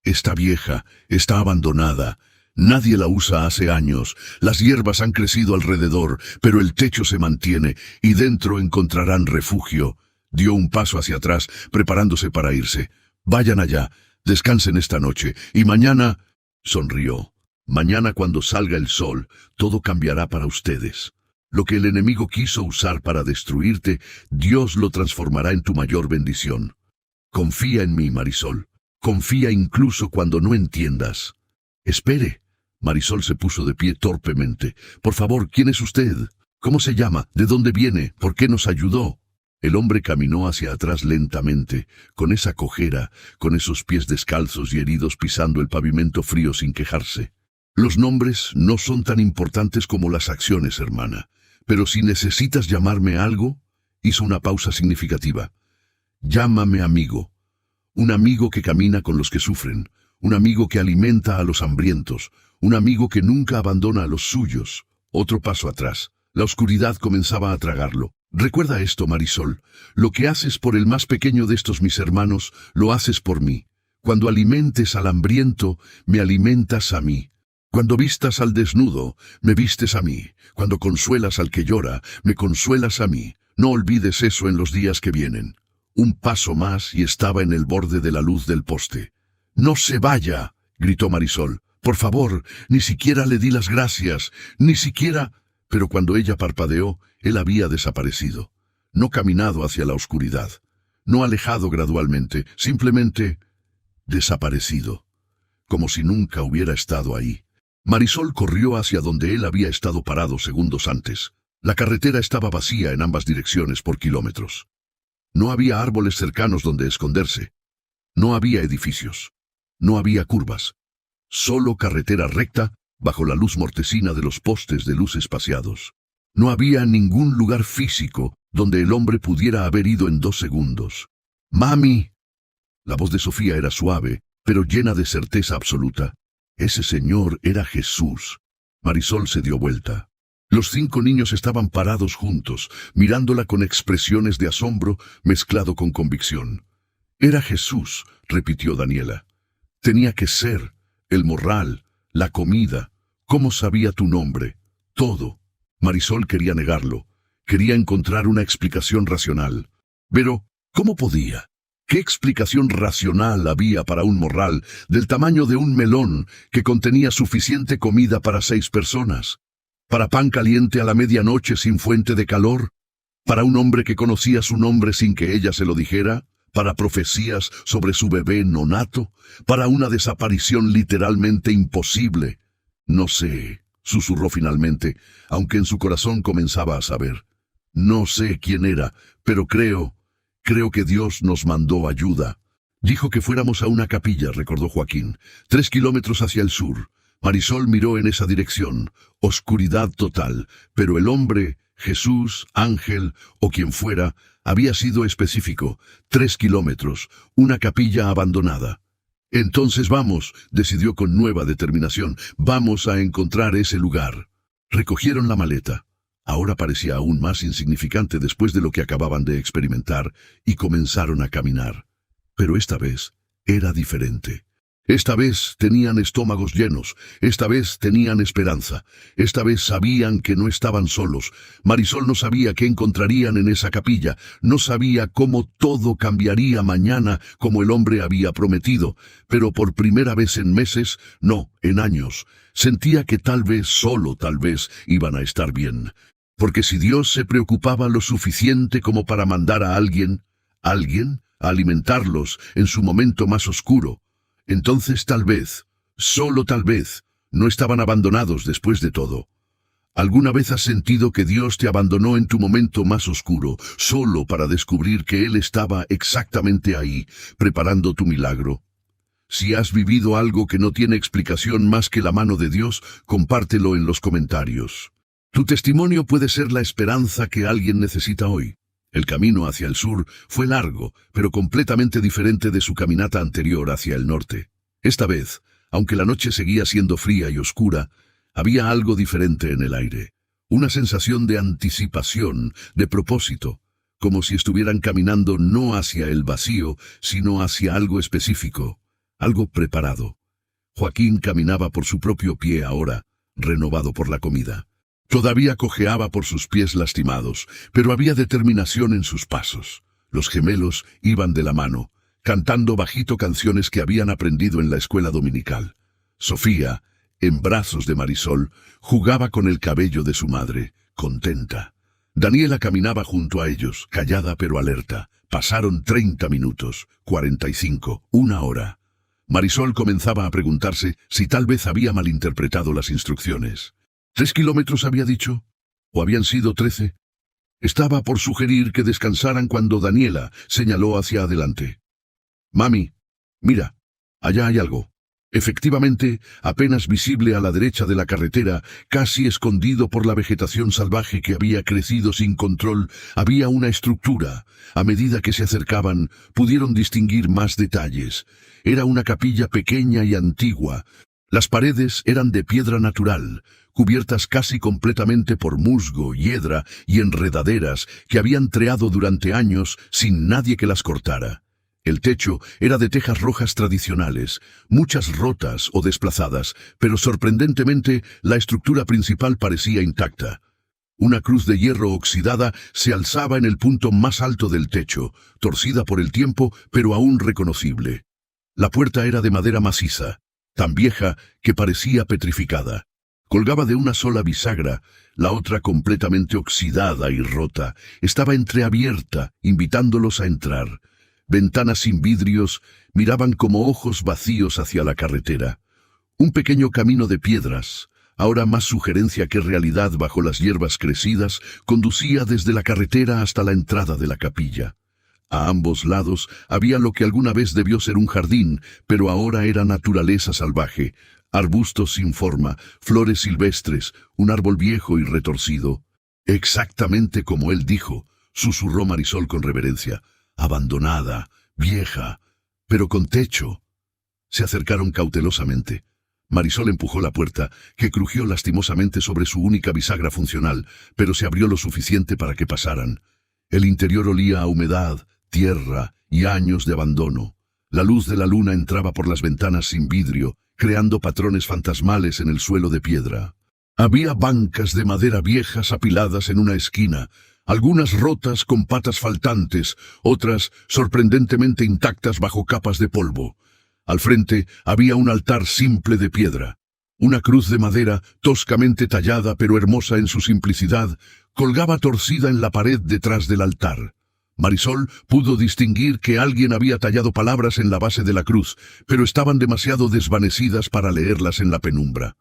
Está vieja, está abandonada. Nadie la usa hace años, las hierbas han crecido alrededor, pero el techo se mantiene, y dentro encontrarán refugio. Dio un paso hacia atrás, preparándose para irse. Vayan allá, descansen esta noche, y mañana... Sonrió. Mañana cuando salga el sol, todo cambiará para ustedes. Lo que el enemigo quiso usar para destruirte, Dios lo transformará en tu mayor bendición. Confía en mí, Marisol. Confía incluso cuando no entiendas. Espere. Marisol se puso de pie torpemente. Por favor, ¿quién es usted? ¿Cómo se llama? ¿De dónde viene? ¿Por qué nos ayudó? El hombre caminó hacia atrás lentamente, con esa cojera, con esos pies descalzos y heridos pisando el pavimento frío sin quejarse. Los nombres no son tan importantes como las acciones, hermana. Pero si necesitas llamarme algo, hizo una pausa significativa. Llámame amigo. Un amigo que camina con los que sufren, un amigo que alimenta a los hambrientos, un amigo que nunca abandona a los suyos. Otro paso atrás. La oscuridad comenzaba a tragarlo. Recuerda esto, Marisol. Lo que haces por el más pequeño de estos mis hermanos, lo haces por mí. Cuando alimentes al hambriento, me alimentas a mí. Cuando vistas al desnudo, me vistes a mí. Cuando consuelas al que llora, me consuelas a mí. No olvides eso en los días que vienen. Un paso más y estaba en el borde de la luz del poste. «¡No se vaya!», gritó Marisol. «Por favor, ni siquiera le di las gracias, ni siquiera...» Pero cuando ella parpadeó, él había desaparecido. No caminado hacia la oscuridad. No alejado gradualmente, simplemente desaparecido. Como si nunca hubiera estado ahí. Marisol corrió hacia donde él había estado parado segundos antes. La carretera estaba vacía en ambas direcciones por kilómetros. No había árboles cercanos donde esconderse. No había edificios. No había curvas. Solo carretera recta, bajo la luz mortecina de los postes de luz espaciados. No había ningún lugar físico donde el hombre pudiera haber ido en 2 segundos. «¡Mami!». La voz de Sofía era suave, pero llena de certeza absoluta. Ese señor era Jesús. Marisol se dio vuelta. Los 5 niños estaban parados juntos, mirándola con expresiones de asombro mezclado con convicción. «Era Jesús», repitió Daniela. «Tenía que ser. El morral, la comida. ¿Cómo sabía tu nombre? Todo». Marisol quería negarlo. Quería encontrar una explicación racional. Pero, ¿cómo podía? ¿Qué explicación racional había para un morral del tamaño de un melón que contenía suficiente comida para 6 personas? ¿Para pan caliente a la medianoche sin fuente de calor? ¿Para un hombre que conocía su nombre sin que ella se lo dijera? ¿Para profecías sobre su bebé nonato? ¿Para una desaparición literalmente imposible? No sé, susurró finalmente, aunque en su corazón comenzaba a saber. No sé quién era, pero creo que Dios nos mandó ayuda. Dijo que fuéramos a una capilla, recordó Joaquín, 3 kilómetros hacia el sur. Marisol miró en esa dirección. Oscuridad total, pero el hombre, Jesús, ángel o quien fuera, había sido específico. 3 kilómetros, una capilla abandonada. Entonces vamos, decidió con nueva determinación, vamos a encontrar ese lugar. Recogieron la maleta. Ahora parecía aún más insignificante después de lo que acababan de experimentar, y comenzaron a caminar. Pero esta vez era diferente. Esta vez tenían estómagos llenos, esta vez tenían esperanza, esta vez sabían que no estaban solos. Marisol no sabía qué encontrarían en esa capilla, no sabía cómo todo cambiaría mañana como el hombre había prometido, pero por primera vez en meses, no, en años, sentía que tal vez, solo tal vez, iban a estar bien. Porque si Dios se preocupaba lo suficiente como para mandar a alguien, a alimentarlos en su momento más oscuro, entonces tal vez, solo tal vez, no estaban abandonados después de todo. ¿Alguna vez has sentido que Dios te abandonó en tu momento más oscuro, solo para descubrir que Él estaba exactamente ahí, preparando tu milagro? Si has vivido algo que no tiene explicación más que la mano de Dios, compártelo en los comentarios. Tu testimonio puede ser la esperanza que alguien necesita hoy. El camino hacia el sur fue largo, pero completamente diferente de su caminata anterior hacia el norte. Esta vez, aunque la noche seguía siendo fría y oscura, había algo diferente en el aire. Una sensación de anticipación, de propósito, como si estuvieran caminando no hacia el vacío, sino hacia algo específico, algo preparado. Joaquín caminaba por su propio pie ahora, renovado por la comida. Todavía cojeaba por sus pies lastimados, pero había determinación en sus pasos. Los gemelos iban de la mano, cantando bajito canciones que habían aprendido en la escuela dominical. Sofía, en brazos de Marisol, jugaba con el cabello de su madre, contenta. Daniela caminaba junto a ellos, callada pero alerta. Pasaron 30 minutos, 45, una hora. Marisol comenzaba a preguntarse si tal vez había malinterpretado las instrucciones. 3 kilómetros había dicho, o habían sido 13. Estaba por sugerir que descansaran cuando Daniela señaló hacia adelante. Mami, mira, allá hay algo. Efectivamente, apenas visible a la derecha de la carretera, casi escondido por la vegetación salvaje que había crecido sin control, había una estructura. A medida que se acercaban, pudieron distinguir más detalles. Era una capilla pequeña y antigua. Las paredes eran de piedra natural, cubiertas casi completamente por musgo, hiedra y enredaderas que habían treado durante años sin nadie que las cortara. El techo era de tejas rojas tradicionales, muchas rotas o desplazadas, pero sorprendentemente la estructura principal parecía intacta. Una cruz de hierro oxidada se alzaba en el punto más alto del techo, torcida por el tiempo, pero aún reconocible. La puerta era de madera maciza, tan vieja que parecía petrificada. Colgaba de una sola bisagra, la otra completamente oxidada y rota. Estaba entreabierta, invitándolos a entrar. Ventanas sin vidrios miraban como ojos vacíos hacia la carretera. Un pequeño camino de piedras, ahora más sugerencia que realidad bajo las hierbas crecidas, conducía desde la carretera hasta la entrada de la capilla. A ambos lados había lo que alguna vez debió ser un jardín, pero ahora era naturaleza salvaje. Arbustos sin forma, flores silvestres, un árbol viejo y retorcido. Exactamente como él dijo, susurró Marisol con reverencia. Abandonada, vieja, pero con techo. Se acercaron cautelosamente. Marisol empujó la puerta, que crujió lastimosamente sobre su única bisagra funcional, pero se abrió lo suficiente para que pasaran. El interior olía a humedad, tierra y años de abandono. La luz de la luna entraba por las ventanas sin vidrio, creando patrones fantasmales en el suelo de piedra. Había bancas de madera viejas apiladas en una esquina, algunas rotas con patas faltantes, otras sorprendentemente intactas bajo capas de polvo. Al frente había un altar simple de piedra. Una cruz de madera, toscamente tallada pero hermosa en su simplicidad, colgaba torcida en la pared detrás del altar. Marisol pudo distinguir que alguien había tallado palabras en la base de la cruz, pero estaban demasiado desvanecidas para leerlas en la penumbra.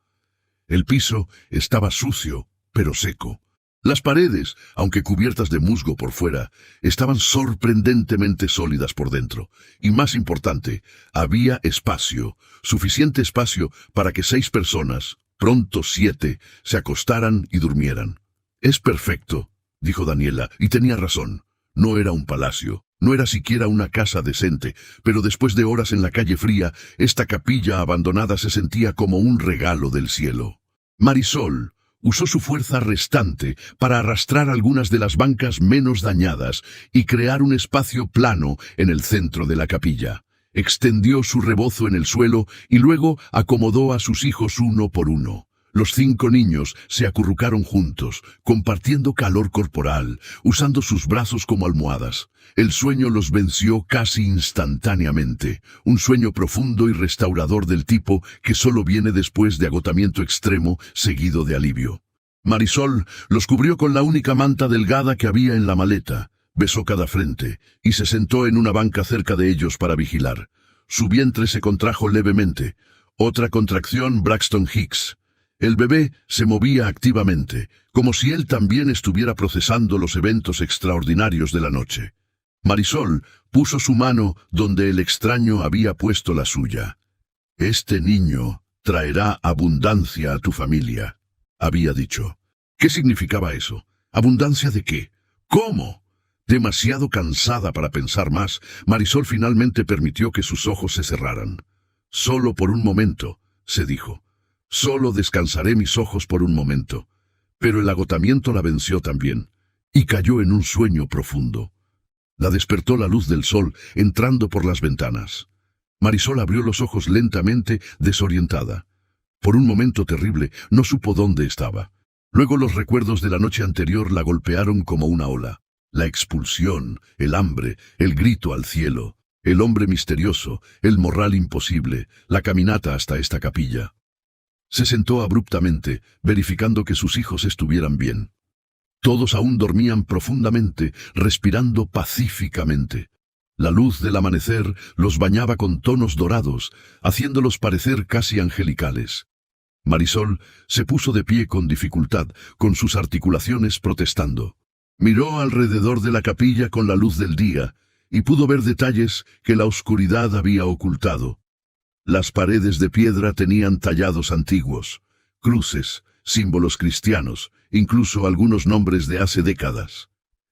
El piso estaba sucio, pero seco. Las paredes, aunque cubiertas de musgo por fuera, estaban sorprendentemente sólidas por dentro. Y más importante, había espacio, suficiente espacio para que 6 personas, pronto 7, se acostaran y durmieran. «Es perfecto», dijo Daniela, y tenía razón. No era un palacio, no era siquiera una casa decente, pero después de horas en la calle fría, esta capilla abandonada se sentía como un regalo del cielo. Marisol usó su fuerza restante para arrastrar algunas de las bancas menos dañadas y crear un espacio plano en el centro de la capilla. Extendió su rebozo en el suelo y luego acomodó a sus hijos uno por uno. Los 5 niños se acurrucaron juntos, compartiendo calor corporal, usando sus brazos como almohadas. El sueño los venció casi instantáneamente, un sueño profundo y restaurador del tipo que solo viene después de agotamiento extremo seguido de alivio. Marisol los cubrió con la única manta delgada que había en la maleta, besó cada frente y se sentó en una banca cerca de ellos para vigilar. Su vientre se contrajo levemente. Otra contracción, Braxton Hicks. El bebé se movía activamente, como si él también estuviera procesando los eventos extraordinarios de la noche. Marisol puso su mano donde el extraño había puesto la suya. «Este niño traerá abundancia a tu familia», había dicho. ¿Qué significaba eso? ¿Abundancia de qué? ¿Cómo? Demasiado cansada para pensar más, Marisol finalmente permitió que sus ojos se cerraran. «Solo por un momento», se dijo. «Solo descansaré mis ojos por un momento». Pero el agotamiento la venció también, y cayó en un sueño profundo. La despertó la luz del sol entrando por las ventanas. Marisol abrió los ojos lentamente, desorientada. Por un momento terrible, no supo dónde estaba. Luego los recuerdos de la noche anterior la golpearon como una ola. La expulsión, el hambre, el grito al cielo, el hombre misterioso, el morral imposible, la caminata hasta esta capilla. Se sentó abruptamente, verificando que sus hijos estuvieran bien. Todos aún dormían profundamente, respirando pacíficamente. La luz del amanecer los bañaba con tonos dorados, haciéndolos parecer casi angelicales. Marisol se puso de pie con dificultad, con sus articulaciones protestando. Miró alrededor de la capilla con la luz del día, y pudo ver detalles que la oscuridad había ocultado. Las paredes de piedra tenían tallados antiguos, cruces, símbolos cristianos, incluso algunos nombres de hace décadas.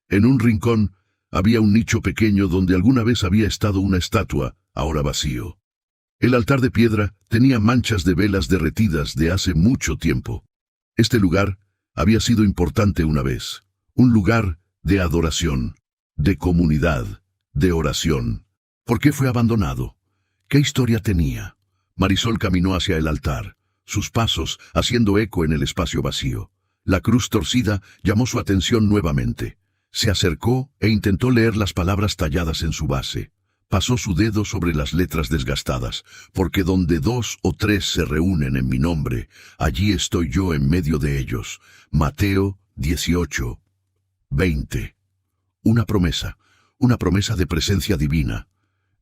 En un rincón había un nicho pequeño donde alguna vez había estado una estatua, ahora vacío. El altar de piedra tenía manchas de velas derretidas de hace mucho tiempo. Este lugar había sido importante una vez, un lugar de adoración, de comunidad, de oración. ¿Por qué fue abandonado? ¿Qué historia tenía? Marisol caminó hacia el altar, sus pasos haciendo eco en el espacio vacío. La cruz torcida llamó su atención nuevamente. Se acercó e intentó leer las palabras talladas en su base. Pasó su dedo sobre las letras desgastadas, porque donde 2 o 3 se reúnen en mi nombre, allí estoy yo en medio de ellos. Mateo 18, 20. Una promesa de presencia divina.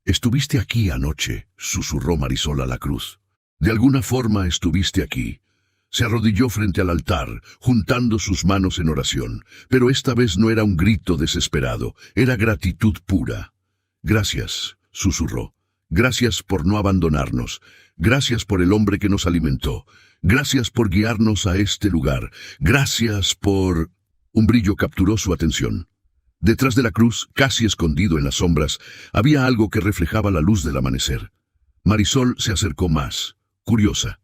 «Estuviste aquí anoche», susurró Marisol a la cruz. «De alguna forma estuviste aquí». Se arrodilló frente al altar, juntando sus manos en oración, pero esta vez no era un grito desesperado, era gratitud pura. «Gracias», susurró. «Gracias por no abandonarnos. Gracias por el hombre que nos alimentó. Gracias por guiarnos a este lugar. Gracias por...» Un brillo capturó su atención. Detrás de la cruz, casi escondido en las sombras, había algo que reflejaba la luz del amanecer. Marisol se acercó más, curiosa.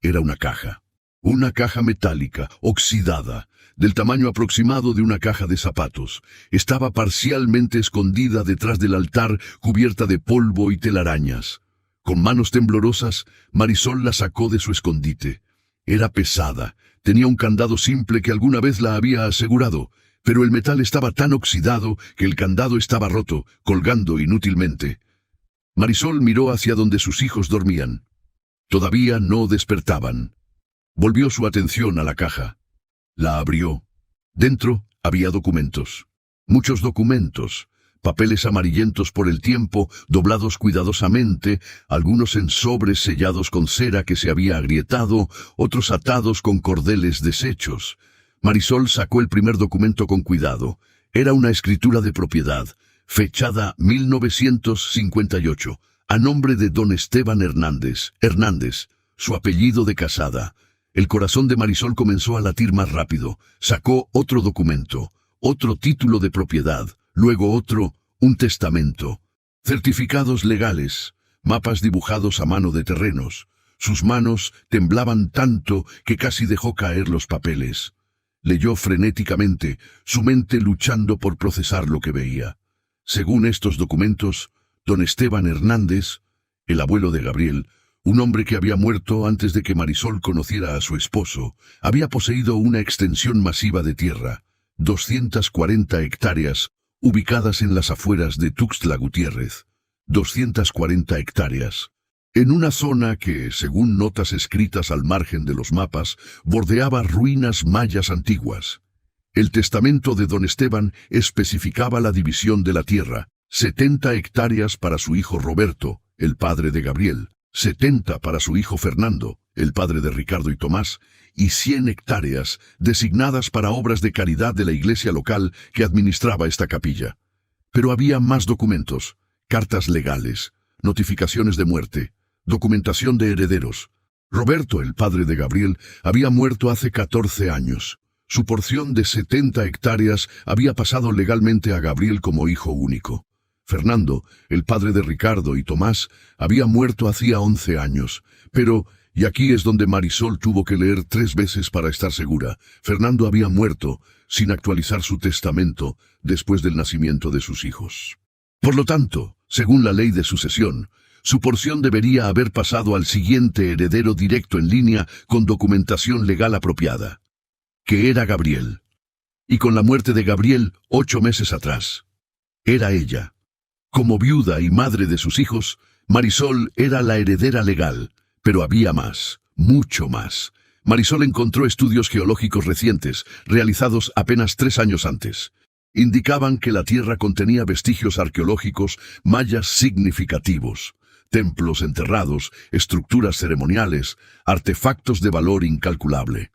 Era una caja. Una caja metálica, oxidada, del tamaño aproximado de una caja de zapatos. Estaba parcialmente escondida detrás del altar, cubierta de polvo y telarañas. Con manos temblorosas, Marisol la sacó de su escondite. Era pesada, Tenía un candado simple que alguna vez la había asegurado, pero el metal estaba tan oxidado que el candado estaba roto, colgando inútilmente. Marisol miró hacia donde sus hijos dormían. Todavía no despertaban. Volvió su atención a la caja. La abrió. Dentro había documentos. Muchos documentos. Papeles amarillentos por el tiempo, doblados cuidadosamente, algunos en sobres sellados con cera que se había agrietado, otros atados con cordeles deshechos. Marisol sacó el primer documento con cuidado. Era una escritura de propiedad, fechada 1958, a nombre de don Esteban Hernández. Hernández, su apellido de casada. El corazón de Marisol comenzó a latir más rápido. Sacó otro documento, otro título de propiedad, luego otro, un testamento. Certificados legales, mapas dibujados a mano de terrenos. Sus manos temblaban tanto que casi dejó caer los papeles. Leyó frenéticamente, su mente luchando por procesar lo que veía. Según estos documentos, don Esteban Hernández, el abuelo de Gabriel, un hombre que había muerto antes de que Marisol conociera a su esposo, había poseído una extensión masiva de tierra, 240 hectáreas, ubicadas en las afueras de Tuxtla Gutiérrez. 240 hectáreas. En una zona que, según notas escritas al margen de los mapas, bordeaba ruinas mayas antiguas. El testamento de don Esteban especificaba la división de la tierra: 70 hectáreas para su hijo Roberto, el padre de Gabriel, 70 para su hijo Fernando, el padre de Ricardo y Tomás, y 100 hectáreas designadas para obras de caridad de la iglesia local que administraba esta capilla. Pero había más documentos, cartas legales, notificaciones de muerte, documentación de herederos. Roberto, el padre de Gabriel, había muerto hace 14 años. Su porción de 70 hectáreas había pasado legalmente a Gabriel como hijo único. Fernando, el padre de Ricardo y Tomás, había muerto hacía 11 años. Pero, y aquí es donde Marisol tuvo que leer 3 veces para estar segura, Fernando había muerto, sin actualizar su testamento, después del nacimiento de sus hijos. Por lo tanto, según la ley de sucesión, su porción debería haber pasado al siguiente heredero directo en línea con documentación legal apropiada, que era Gabriel. Y con la muerte de Gabriel, 8 meses atrás, era ella. Como viuda y madre de sus hijos, Marisol era la heredera legal, pero había más, mucho más. Marisol encontró estudios geológicos recientes, realizados apenas 3 años antes. Indicaban que la tierra contenía vestigios arqueológicos mayas significativos. Templos enterrados, estructuras ceremoniales, artefactos de valor incalculable.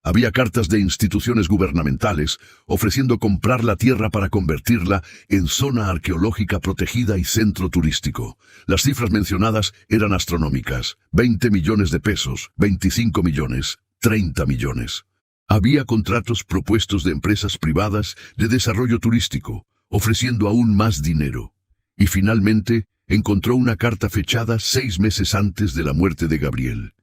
Había cartas de instituciones gubernamentales ofreciendo comprar la tierra para convertirla en zona arqueológica protegida y centro turístico. Las cifras mencionadas eran astronómicas: 20 millones de pesos, 25 millones, 30 millones. Había contratos propuestos de empresas privadas de desarrollo turístico, ofreciendo aún más dinero. Y finalmente, encontró una carta fechada 6 meses antes de la muerte de Gabriel.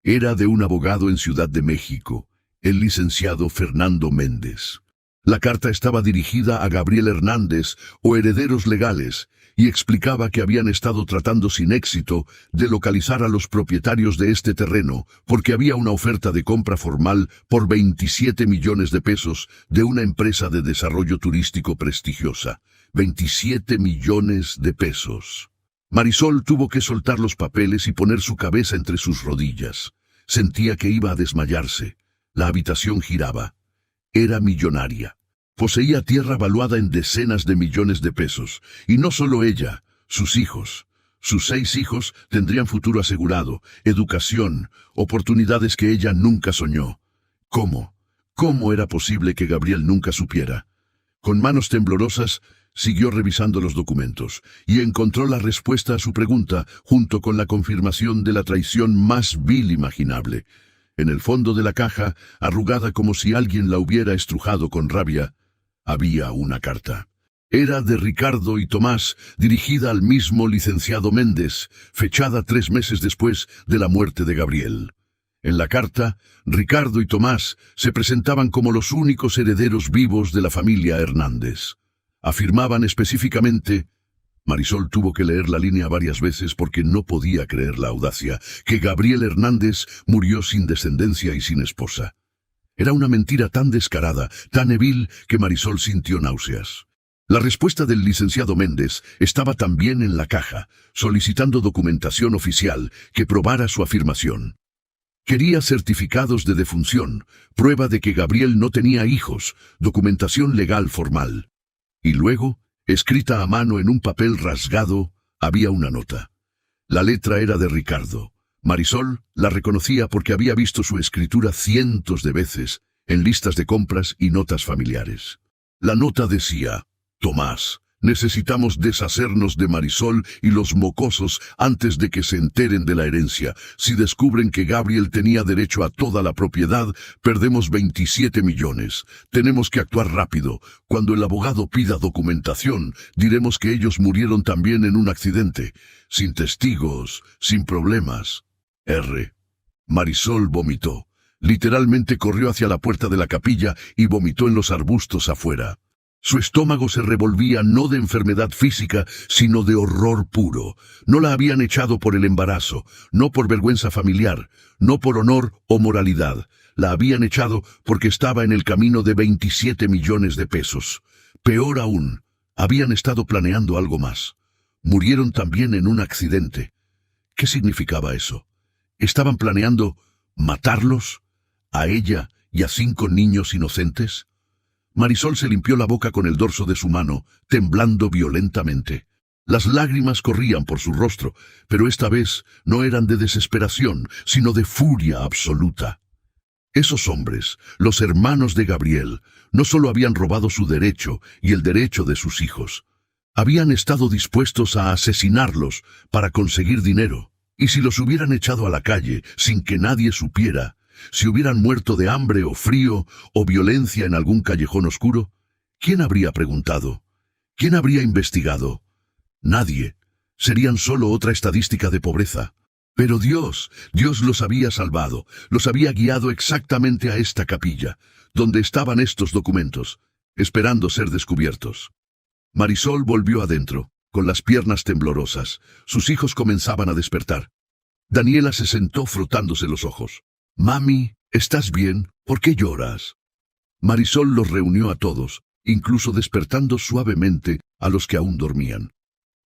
Era de un abogado en Ciudad de México, el licenciado Fernando Méndez. La carta estaba dirigida a Gabriel Hernández o herederos legales y explicaba que habían estado tratando sin éxito de localizar a los propietarios de este terreno porque había una oferta de compra formal por 27 millones de pesos de una empresa de desarrollo turístico prestigiosa. 27 millones de pesos. Marisol tuvo que soltar los papeles y poner su cabeza entre sus rodillas. Sentía que iba a desmayarse. La habitación giraba. Era millonaria. Poseía tierra valuada en decenas de millones de pesos. Y no solo ella, sus hijos. Sus 6 hijos tendrían futuro asegurado, educación, oportunidades que ella nunca soñó. ¿Cómo? ¿Cómo era posible que Gabriel nunca supiera? Con manos temblorosas, siguió revisando los documentos y encontró la respuesta a su pregunta junto con la confirmación de la traición más vil imaginable. En el fondo de la caja, arrugada como si alguien la hubiera estrujado con rabia, había una carta. Era de Ricardo y Tomás, dirigida al mismo licenciado Méndez, fechada 3 meses después de la muerte de Gabriel. En la carta, Ricardo y Tomás se presentaban como los únicos herederos vivos de la familia Hernández. Afirmaban específicamente, Marisol tuvo que leer la línea varias veces porque no podía creer la audacia, que Gabriel Hernández murió sin descendencia y sin esposa. Era una mentira tan descarada, tan vil, que Marisol sintió náuseas. La respuesta del licenciado Méndez estaba también en la caja, solicitando documentación oficial que probara su afirmación. Quería certificados de defunción, prueba de que Gabriel no tenía hijos, documentación legal formal. Y luego, escrita a mano en un papel rasgado, había una nota. La letra era de Ricardo. Marisol la reconocía porque había visto su escritura cientos de veces en listas de compras y notas familiares. La nota decía: Tomás, necesitamos deshacernos de Marisol y los mocosos antes de que se enteren de la herencia. Si descubren que Gabriel tenía derecho a toda la propiedad, perdemos 27 millones. Tenemos que actuar rápido. Cuando el abogado pida documentación, diremos que ellos murieron también en un accidente, sin testigos, sin problemas. Marisol vomitó. Literalmente corrió hacia la puerta de la capilla y vomitó en los arbustos afuera. Su estómago se revolvía no de enfermedad física, sino de horror puro. No la habían echado por el embarazo, no por vergüenza familiar, no por honor o moralidad. La habían echado porque estaba en el camino de 27 millones de pesos. Peor aún, habían estado planeando algo más. Murieron también en un accidente. ¿Qué significaba eso? ¿Estaban planeando matarlos? ¿A ella y a 5 niños inocentes? Marisol se limpió la boca con el dorso de su mano, temblando violentamente. Las lágrimas corrían por su rostro, pero esta vez no eran de desesperación, sino de furia absoluta. Esos hombres, los hermanos de Gabriel, no solo habían robado su derecho y el derecho de sus hijos, habían estado dispuestos a asesinarlos para conseguir dinero. Y si los hubieran echado a la calle sin que nadie supiera, si hubieran muerto de hambre o frío o violencia en algún callejón oscuro, ¿quién habría preguntado? ¿Quién habría investigado? Nadie. Serían solo otra estadística de pobreza. Pero Dios los había salvado, los había guiado exactamente a esta capilla, donde estaban estos documentos, esperando ser descubiertos. Marisol volvió adentro, con las piernas temblorosas. Sus hijos comenzaban a despertar. Daniela se sentó frotándose los ojos. «Mami, ¿estás bien? ¿Por qué lloras?» Marisol los reunió a todos, incluso despertando suavemente a los que aún dormían.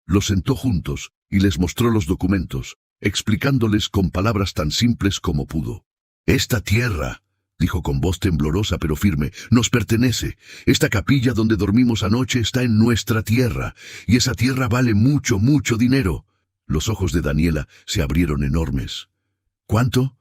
Los sentó juntos y les mostró los documentos, explicándoles con palabras tan simples como pudo. «Esta tierra», dijo con voz temblorosa pero firme, «nos pertenece. Esta capilla donde dormimos anoche está en nuestra tierra, y esa tierra vale mucho, mucho dinero». Los ojos de Daniela se abrieron enormes. «¿Cuánto?»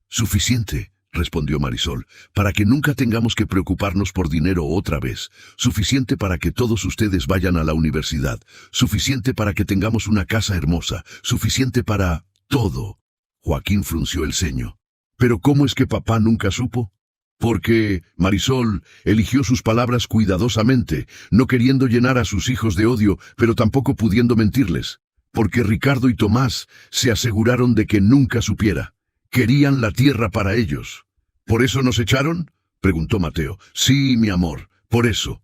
«Suficiente», respondió Marisol, «para que nunca tengamos que preocuparnos por dinero otra vez. Suficiente para que todos ustedes vayan a la universidad. Suficiente para que tengamos una casa hermosa. Suficiente para todo». Joaquín frunció el ceño. «¿Pero cómo es que papá nunca supo?» Porque Marisol eligió sus palabras cuidadosamente, no queriendo llenar a sus hijos de odio, pero tampoco pudiendo mentirles. Porque Ricardo y Tomás se aseguraron de que nunca supiera. Querían la tierra para ellos. ¿Por eso nos echaron?, preguntó Mateo. «Sí, mi amor, por eso».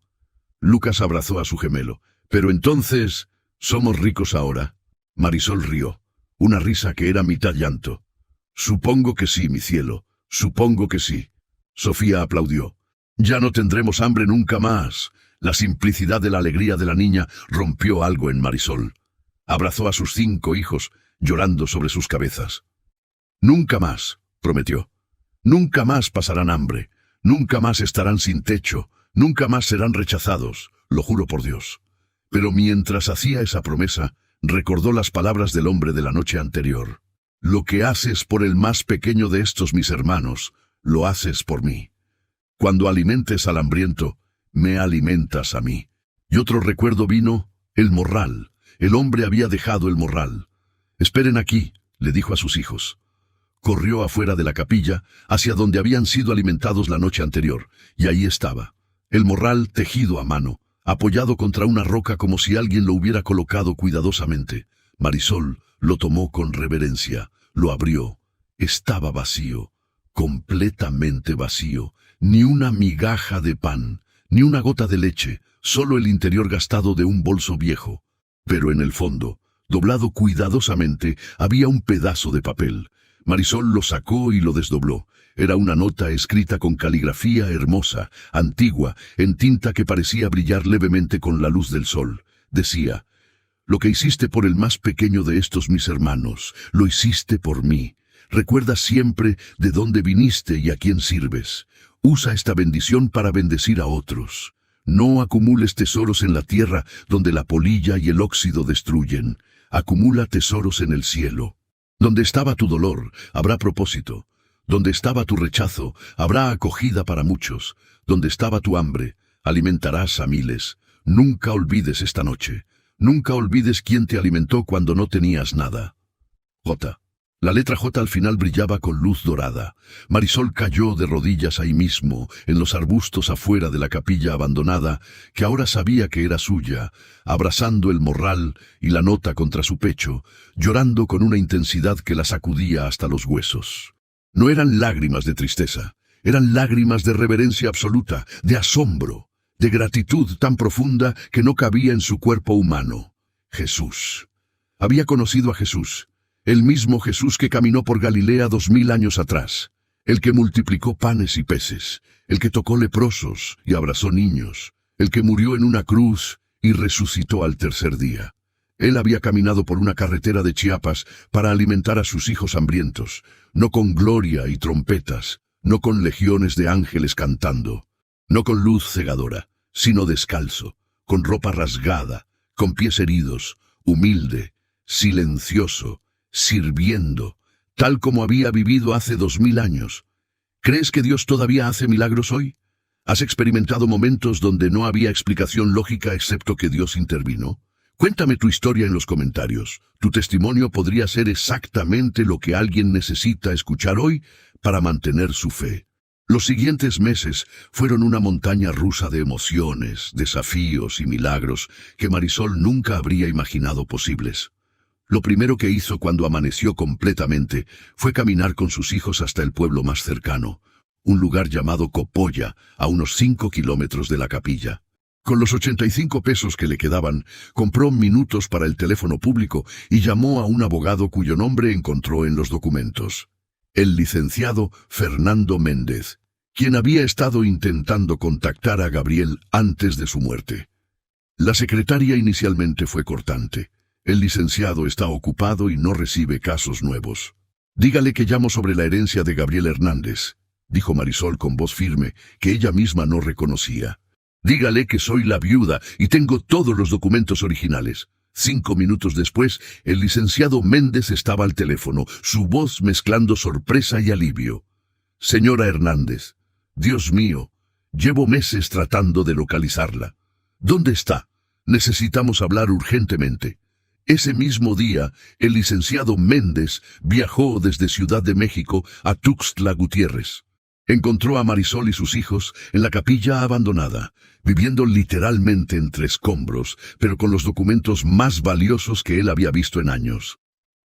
Lucas abrazó a su gemelo. «Pero entonces, ¿somos ricos ahora?» Marisol rió, una risa que era mitad llanto. «Supongo que sí, mi cielo, supongo que sí». Sofía aplaudió. «Ya no tendremos hambre nunca más». La simplicidad de la alegría de la niña rompió algo en Marisol. Abrazó a sus 5 hijos, llorando sobre sus cabezas. «Nunca más», prometió. «Nunca más pasarán hambre, nunca más estarán sin techo, nunca más serán rechazados, lo juro por Dios». Pero mientras hacía esa promesa, recordó las palabras del hombre de la noche anterior. «Lo que haces por el más pequeño de estos mis hermanos, lo haces por mí. Cuando alimentes al hambriento, me alimentas a mí». Y otro recuerdo vino: el morral. El hombre había dejado el morral. «Esperen aquí», le dijo a sus hijos. Corrió afuera de la capilla, hacia donde habían sido alimentados la noche anterior, y ahí estaba, el morral tejido a mano, apoyado contra una roca como si alguien lo hubiera colocado cuidadosamente. Marisol lo tomó con reverencia, lo abrió. Estaba vacío, completamente vacío, ni una migaja de pan, ni una gota de leche, solo el interior gastado de un bolso viejo. Pero en el fondo, doblado cuidadosamente, había un pedazo de papel. Marisol lo sacó y lo desdobló. Era una nota escrita con caligrafía hermosa, antigua, en tinta que parecía brillar levemente con la luz del sol. Decía: «Lo que hiciste por el más pequeño de estos mis hermanos, lo hiciste por mí. Recuerda siempre de dónde viniste y a quién sirves. Usa esta bendición para bendecir a otros. No acumules tesoros en la tierra donde la polilla y el óxido destruyen. Acumula tesoros en el cielo. Donde estaba tu dolor, habrá propósito. Donde estaba tu rechazo, habrá acogida para muchos. Donde estaba tu hambre, alimentarás a miles. Nunca olvides esta noche. Nunca olvides quién te alimentó cuando no tenías nada». J. La letra J al final brillaba con luz dorada. Marisol cayó de rodillas ahí mismo, en los arbustos afuera de la capilla abandonada, que ahora sabía que era suya, abrazando el morral y la nota contra su pecho, llorando con una intensidad que la sacudía hasta los huesos. No eran lágrimas de tristeza, eran lágrimas de reverencia absoluta, de asombro, de gratitud tan profunda que no cabía en su cuerpo humano. Jesús. Había conocido a Jesús. El mismo Jesús que caminó por Galilea 2000 años atrás, el que multiplicó panes y peces, el que tocó leprosos y abrazó niños, el que murió en una cruz y resucitó al tercer día. Él había caminado por una carretera de Chiapas para alimentar a sus hijos hambrientos, no con gloria y trompetas, no con legiones de ángeles cantando, no con luz cegadora, sino descalzo, con ropa rasgada, con pies heridos, humilde, silencioso, sirviendo, tal como había vivido hace 2000 años. ¿Crees que Dios todavía hace milagros hoy? ¿Has experimentado momentos donde no había explicación lógica excepto que Dios intervino? Cuéntame tu historia en los comentarios. Tu testimonio podría ser exactamente lo que alguien necesita escuchar hoy para mantener su fe. Los siguientes meses fueron una montaña rusa de emociones, desafíos y milagros que Marisol nunca habría imaginado posibles. Lo primero que hizo cuando amaneció completamente fue caminar con sus hijos hasta el pueblo más cercano, un lugar llamado Copolla, a unos 5 kilómetros de la capilla. Con los 85 pesos que le quedaban, compró minutos para el teléfono público y llamó a un abogado cuyo nombre encontró en los documentos: el licenciado Fernando Méndez, quien había estado intentando contactar a Gabriel antes de su muerte. La secretaria inicialmente fue cortante. El licenciado está ocupado y no recibe casos nuevos. Dígale que llamo sobre la herencia de Gabriel Hernández, dijo Marisol con voz firme, que ella misma no reconocía. Dígale que soy la viuda y tengo todos los documentos originales. 5 minutos después, el licenciado Méndez estaba al teléfono, su voz mezclando sorpresa y alivio. Señora Hernández, Dios mío, llevo meses tratando de localizarla. ¿Dónde está? Necesitamos hablar urgentemente. Ese mismo día, el licenciado Méndez viajó desde Ciudad de México a Tuxtla Gutiérrez. Encontró a Marisol y sus hijos en la capilla abandonada, viviendo literalmente entre escombros, pero con los documentos más valiosos que él había visto en años.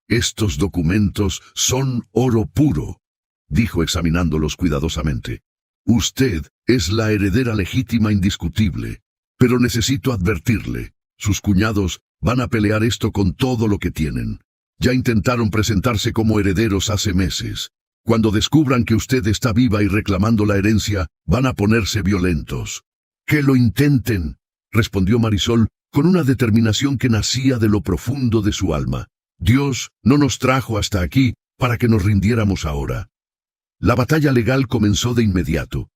Estos documentos son oro puro, dijo examinándolos cuidadosamente. Usted es la heredera legítima indiscutible, pero necesito advertirle, sus cuñados van a pelear esto con todo lo que tienen. Ya intentaron presentarse como herederos hace meses. Cuando descubran que usted está viva y reclamando la herencia, van a ponerse violentos. ¡Que lo intenten!, respondió Marisol con una determinación que nacía de lo profundo de su alma. Dios no nos trajo hasta aquí para que nos rindiéramos ahora. La batalla legal comenzó de inmediato.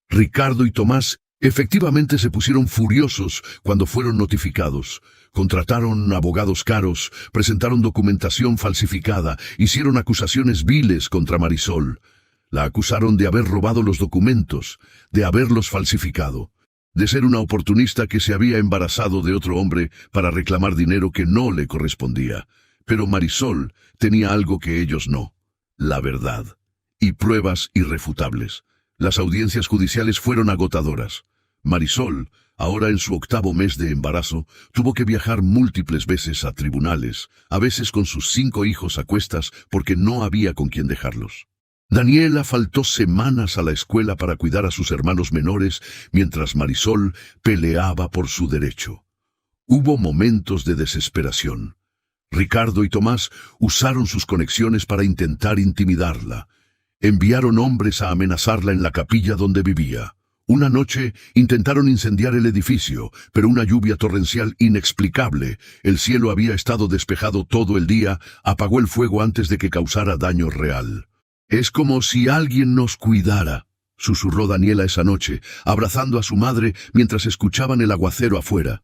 Ricardo y Tomás efectivamente se pusieron furiosos cuando fueron notificados. Contrataron abogados caros, presentaron documentación falsificada, hicieron acusaciones viles contra Marisol. La acusaron de haber robado los documentos, de haberlos falsificado, de ser una oportunista que se había embarazado de otro hombre para reclamar dinero que no le correspondía. Pero Marisol tenía algo que ellos no: la verdad y pruebas irrefutables. Las audiencias judiciales fueron agotadoras. Marisol, ahora en su 8º mes de embarazo, tuvo que viajar múltiples veces a tribunales, a veces con sus 5 hijos a cuestas porque no había con quién dejarlos. Daniela faltó semanas a la escuela para cuidar a sus hermanos menores, mientras Marisol peleaba por su derecho. Hubo momentos de desesperación. Ricardo y Tomás usaron sus conexiones para intentar intimidarla. Enviaron hombres a amenazarla en la capilla donde vivía. Una noche intentaron incendiar el edificio, pero una lluvia torrencial inexplicable, el cielo había estado despejado todo el día, apagó el fuego antes de que causara daño real. «Es como si alguien nos cuidara», susurró Daniela esa noche, abrazando a su madre mientras escuchaban el aguacero afuera.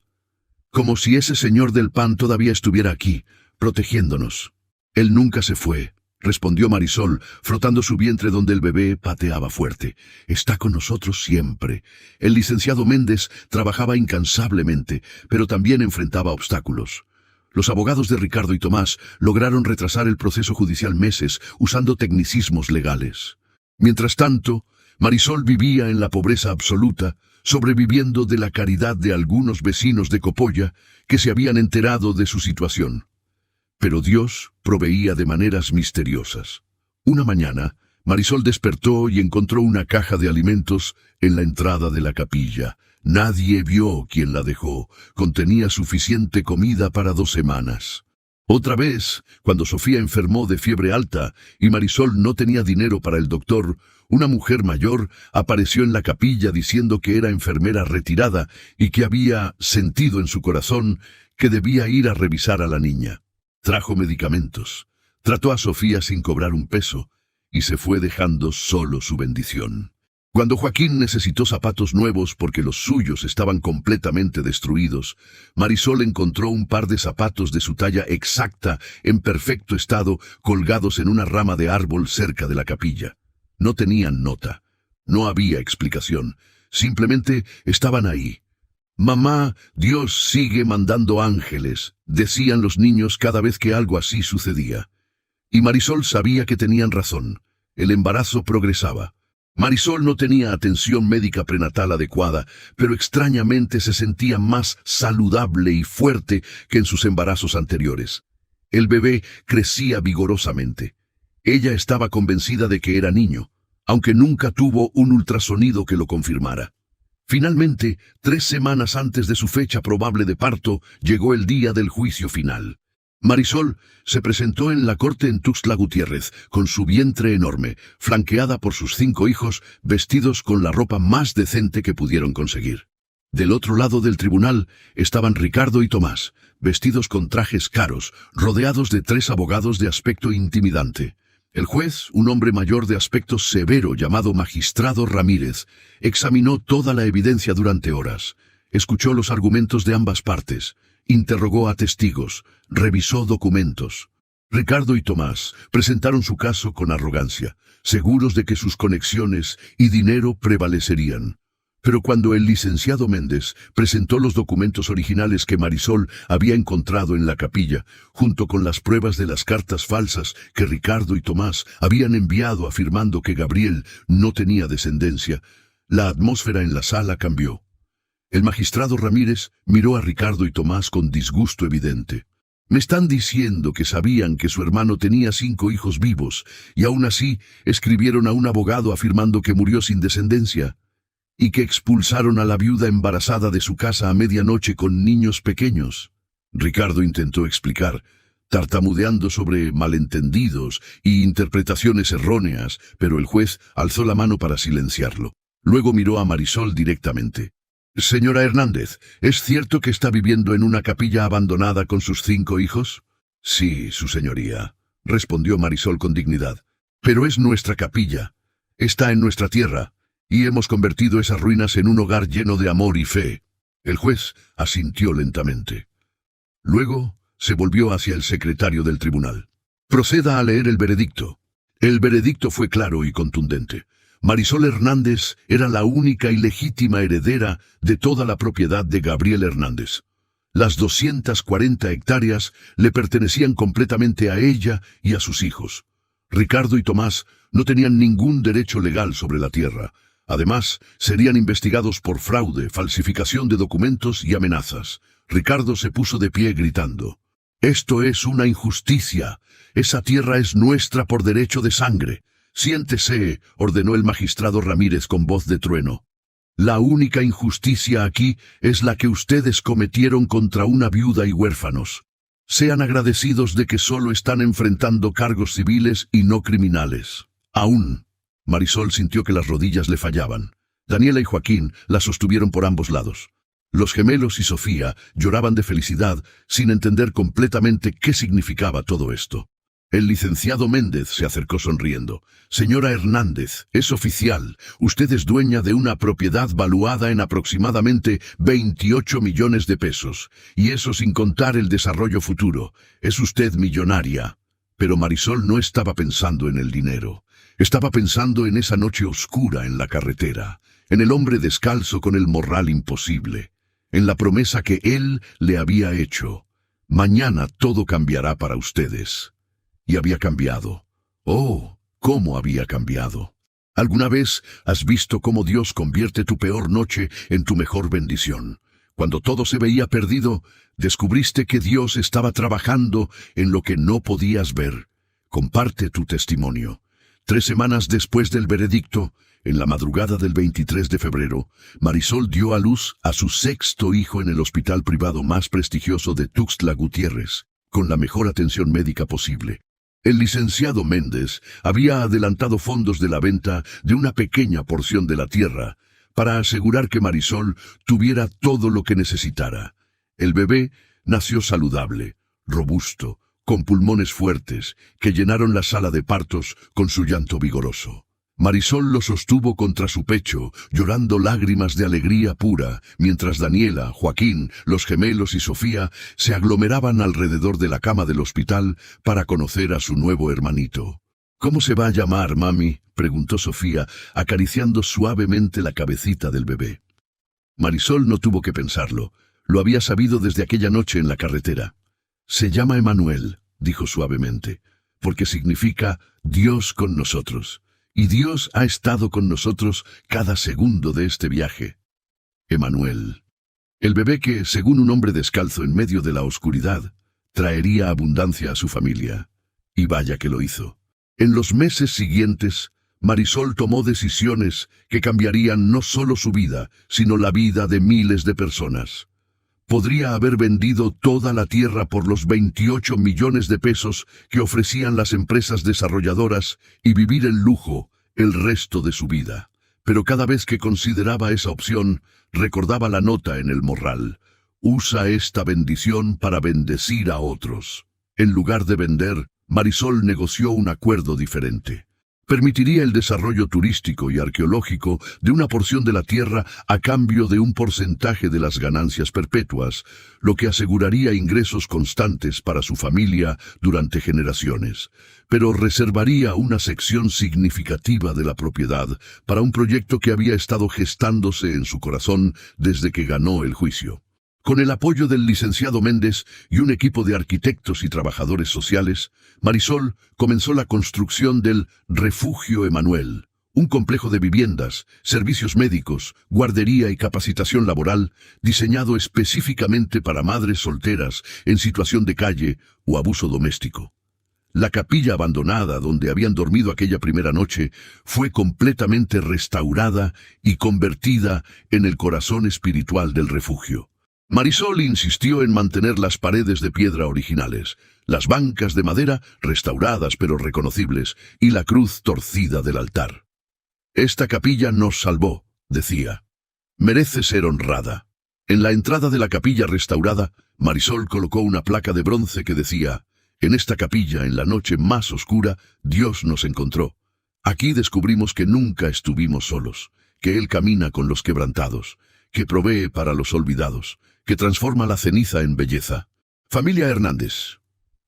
«Como si ese señor del pan todavía estuviera aquí, protegiéndonos». «Él nunca se fue», respondió Marisol, frotando su vientre donde el bebé pateaba fuerte. «Está con nosotros siempre». El licenciado Méndez trabajaba incansablemente, pero también enfrentaba obstáculos. Los abogados de Ricardo y Tomás lograron retrasar el proceso judicial meses usando tecnicismos legales. Mientras tanto, Marisol vivía en la pobreza absoluta, sobreviviendo de la caridad de algunos vecinos de Copolla que se habían enterado de su situación. Pero Dios proveía de maneras misteriosas. Una mañana, Marisol despertó y encontró una caja de alimentos en la entrada de la capilla. Nadie vio quién la dejó. Contenía suficiente comida para 2 semanas. Otra vez, cuando Sofía enfermó de fiebre alta y Marisol no tenía dinero para el doctor, una mujer mayor apareció en la capilla diciendo que era enfermera retirada y que había sentido en su corazón que debía ir a revisar a la niña. Trajo medicamentos, trató a Sofía sin cobrar un peso y se fue dejando solo su bendición. Cuando Joaquín necesitó zapatos nuevos porque los suyos estaban completamente destruidos, Marisol encontró un par de zapatos de su talla exacta, en perfecto estado, colgados en una rama de árbol cerca de la capilla. No tenían nota, no había explicación, simplemente estaban ahí. «Mamá, Dios sigue mandando ángeles», decían los niños cada vez que algo así sucedía. Y Marisol sabía que tenían razón. El embarazo progresaba. Marisol no tenía atención médica prenatal adecuada, pero extrañamente se sentía más saludable y fuerte que en sus embarazos anteriores. El bebé crecía vigorosamente. Ella estaba convencida de que era niño, aunque nunca tuvo un ultrasonido que lo confirmara. Finalmente, 3 semanas antes de su fecha probable de parto, llegó el día del juicio final. Marisol se presentó en la corte en Tuxtla Gutiérrez, con su vientre enorme, flanqueada por sus 5 hijos, vestidos con la ropa más decente que pudieron conseguir. Del otro lado del tribunal estaban Ricardo y Tomás, vestidos con trajes caros, rodeados de 3 abogados de aspecto intimidante. El juez, un hombre mayor de aspecto severo llamado Magistrado Ramírez, examinó toda la evidencia durante horas, escuchó los argumentos de ambas partes, interrogó a testigos, revisó documentos. Ricardo y Tomás presentaron su caso con arrogancia, seguros de que sus conexiones y dinero prevalecerían. Pero cuando el licenciado Méndez presentó los documentos originales que Marisol había encontrado en la capilla, junto con las pruebas de las cartas falsas que Ricardo y Tomás habían enviado afirmando que Gabriel no tenía descendencia, la atmósfera en la sala cambió. El magistrado Ramírez miró a Ricardo y Tomás con disgusto evidente. «Me están diciendo que sabían que su hermano tenía 5 hijos vivos, y aún así escribieron a un abogado afirmando que murió sin descendencia, y que expulsaron a la viuda embarazada de su casa a medianoche con niños pequeños». Ricardo intentó explicar, tartamudeando sobre malentendidos y interpretaciones erróneas, pero el juez alzó la mano para silenciarlo. Luego miró a Marisol directamente. «Señora Hernández, ¿es cierto que está viviendo en una capilla abandonada con sus 5 hijos?» «Sí, su señoría», respondió Marisol con dignidad. «Pero es nuestra capilla. Está en nuestra tierra, y hemos convertido esas ruinas en un hogar lleno de amor y fe». El juez asintió lentamente. Luego se volvió hacia el secretario del tribunal. «Proceda a leer el veredicto». El veredicto fue claro y contundente. Marisol Hernández era la única y legítima heredera de toda la propiedad de Gabriel Hernández. Las 240 hectáreas le pertenecían completamente a ella y a sus hijos. Ricardo y Tomás no tenían ningún derecho legal sobre la tierra. Además, serían investigados por fraude, falsificación de documentos y amenazas. Ricardo se puso de pie gritando: «Esto es una injusticia. Esa tierra es nuestra por derecho de sangre». «Siéntese», ordenó el magistrado Ramírez con voz de trueno. «La única injusticia aquí es la que ustedes cometieron contra una viuda y huérfanos. Sean agradecidos de que solo están enfrentando cargos civiles y no criminales. Aún Marisol sintió que las rodillas le fallaban. Daniela y Joaquín la sostuvieron por ambos lados. Los gemelos y Sofía lloraban de felicidad sin entender completamente qué significaba todo esto. El licenciado Méndez se acercó sonriendo. «Señora Hernández, es oficial. Usted es dueña de una propiedad valuada en aproximadamente 28 millones de pesos. Y eso sin contar el desarrollo futuro. Es usted millonaria». Pero Marisol no estaba pensando en el dinero. Estaba pensando en esa noche oscura en la carretera, en el hombre descalzo con el morral imposible, en la promesa que él le había hecho. «Mañana todo cambiará para ustedes». Y había cambiado. ¡Oh! ¿Cómo había cambiado? ¿Alguna vez has visto cómo Dios convierte tu peor noche en tu mejor bendición? Cuando todo se veía perdido, descubriste que Dios estaba trabajando en lo que no podías ver. Comparte tu testimonio. 3 semanas después del veredicto, en la madrugada del 23 de febrero, Marisol dio a luz a su 6º hijo en el hospital privado más prestigioso de Tuxtla Gutiérrez, con la mejor atención médica posible. El licenciado Méndez había adelantado fondos de la venta de una pequeña porción de la tierra para asegurar que Marisol tuviera todo lo que necesitara. El bebé nació saludable, robusto, con pulmones fuertes que llenaron la sala de partos con su llanto vigoroso. Marisol lo sostuvo contra su pecho, llorando lágrimas de alegría pura, mientras Daniela, Joaquín, los gemelos y Sofía se aglomeraban alrededor de la cama del hospital para conocer a su nuevo hermanito. «¿Cómo se va a llamar, mami?», preguntó Sofía, acariciando suavemente la cabecita del bebé. Marisol no tuvo que pensarlo. Lo había sabido desde aquella noche en la carretera. «Se llama Emanuel», dijo suavemente, «porque significa Dios con nosotros. Y Dios ha estado con nosotros cada segundo de este viaje». Emanuel. El bebé que, según un hombre descalzo en medio de la oscuridad, traería abundancia a su familia. Y vaya que lo hizo. En los meses siguientes, Marisol tomó decisiones que cambiarían no solo su vida, sino la vida de miles de personas. Podría haber vendido toda la tierra por los 28 millones de pesos que ofrecían las empresas desarrolladoras y vivir en lujo el resto de su vida. Pero cada vez que consideraba esa opción, recordaba la nota en el morral: «Usa esta bendición para bendecir a otros». En lugar de vender, Marisol negoció un acuerdo diferente. Permitiría el desarrollo turístico y arqueológico de una porción de la tierra a cambio de un porcentaje de las ganancias perpetuas, lo que aseguraría ingresos constantes para su familia durante generaciones. Pero reservaría una sección significativa de la propiedad para un proyecto que había estado gestándose en su corazón desde que ganó el juicio. Con el apoyo del licenciado Méndez y un equipo de arquitectos y trabajadores sociales, Marisol comenzó la construcción del Refugio Emanuel, un complejo de viviendas, servicios médicos, guardería y capacitación laboral diseñado específicamente para madres solteras en situación de calle o abuso doméstico. La capilla abandonada donde habían dormido aquella primera noche fue completamente restaurada y convertida en el corazón espiritual del refugio. Marisol insistió en mantener las paredes de piedra originales, las bancas de madera restauradas pero reconocibles y la cruz torcida del altar. «Esta capilla nos salvó», decía. «Merece ser honrada». En la entrada de la capilla restaurada, Marisol colocó una placa de bronce que decía: «En esta capilla, en la noche más oscura, Dios nos encontró. Aquí descubrimos que nunca estuvimos solos, que Él camina con los quebrantados, que provee para los olvidados, que transforma la ceniza en belleza». Familia Hernández.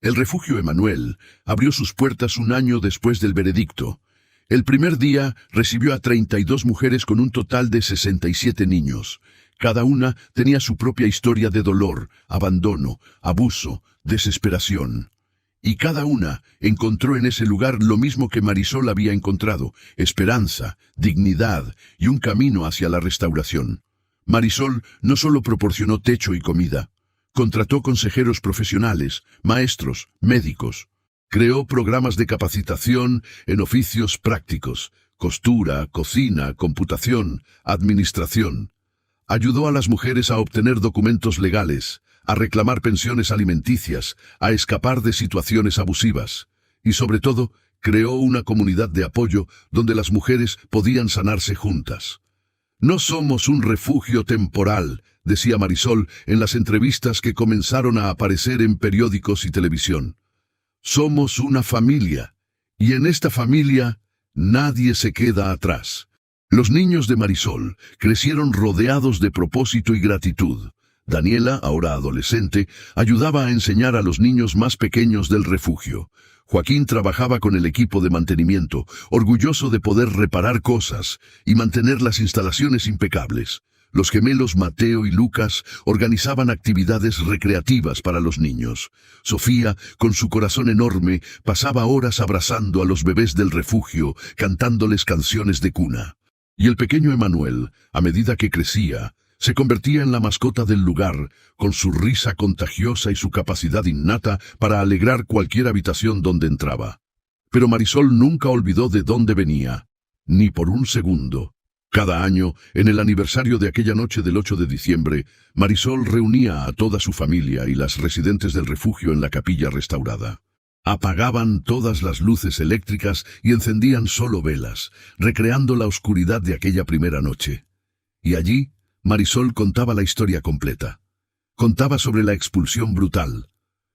El Refugio Emanuel abrió sus puertas un año después del veredicto. El primer día recibió a 32 mujeres con un total de 67 niños. Cada una tenía su propia historia de dolor, abandono, abuso, desesperación. Y cada una encontró en ese lugar lo mismo que Marisol había encontrado: esperanza, dignidad y un camino hacia la restauración. Marisol no solo proporcionó techo y comida, contrató consejeros profesionales, maestros, médicos. Creó programas de capacitación en oficios prácticos: costura, cocina, computación, administración. Ayudó a las mujeres a obtener documentos legales, a reclamar pensiones alimenticias, a escapar de situaciones abusivas. Y sobre todo, creó una comunidad de apoyo donde las mujeres podían sanarse juntas. No somos un refugio temporal, decía Marisol en las entrevistas que comenzaron a aparecer en periódicos y televisión. Somos una familia, y en esta familia nadie se queda atrás. Los niños de Marisol crecieron rodeados de propósito y gratitud. Daniela, ahora adolescente, ayudaba a enseñar a los niños más pequeños del refugio. Joaquín trabajaba con el equipo de mantenimiento, orgulloso de poder reparar cosas y mantener las instalaciones impecables. Los gemelos Mateo y Lucas organizaban actividades recreativas para los niños. Sofía, con su corazón enorme, pasaba horas abrazando a los bebés del refugio, cantándoles canciones de cuna. Y el pequeño Emanuel, a medida que crecía, se convertía en la mascota del lugar, con su risa contagiosa y su capacidad innata para alegrar cualquier habitación donde entraba. Pero Marisol nunca olvidó de dónde venía, ni por un segundo. Cada año, en el aniversario de aquella noche del 8 de diciembre, Marisol reunía a toda su familia y las residentes del refugio en la capilla restaurada. Apagaban todas las luces eléctricas y encendían solo velas, recreando la oscuridad de aquella primera noche. Y allí, Marisol contaba la historia completa. Contaba sobre la expulsión brutal,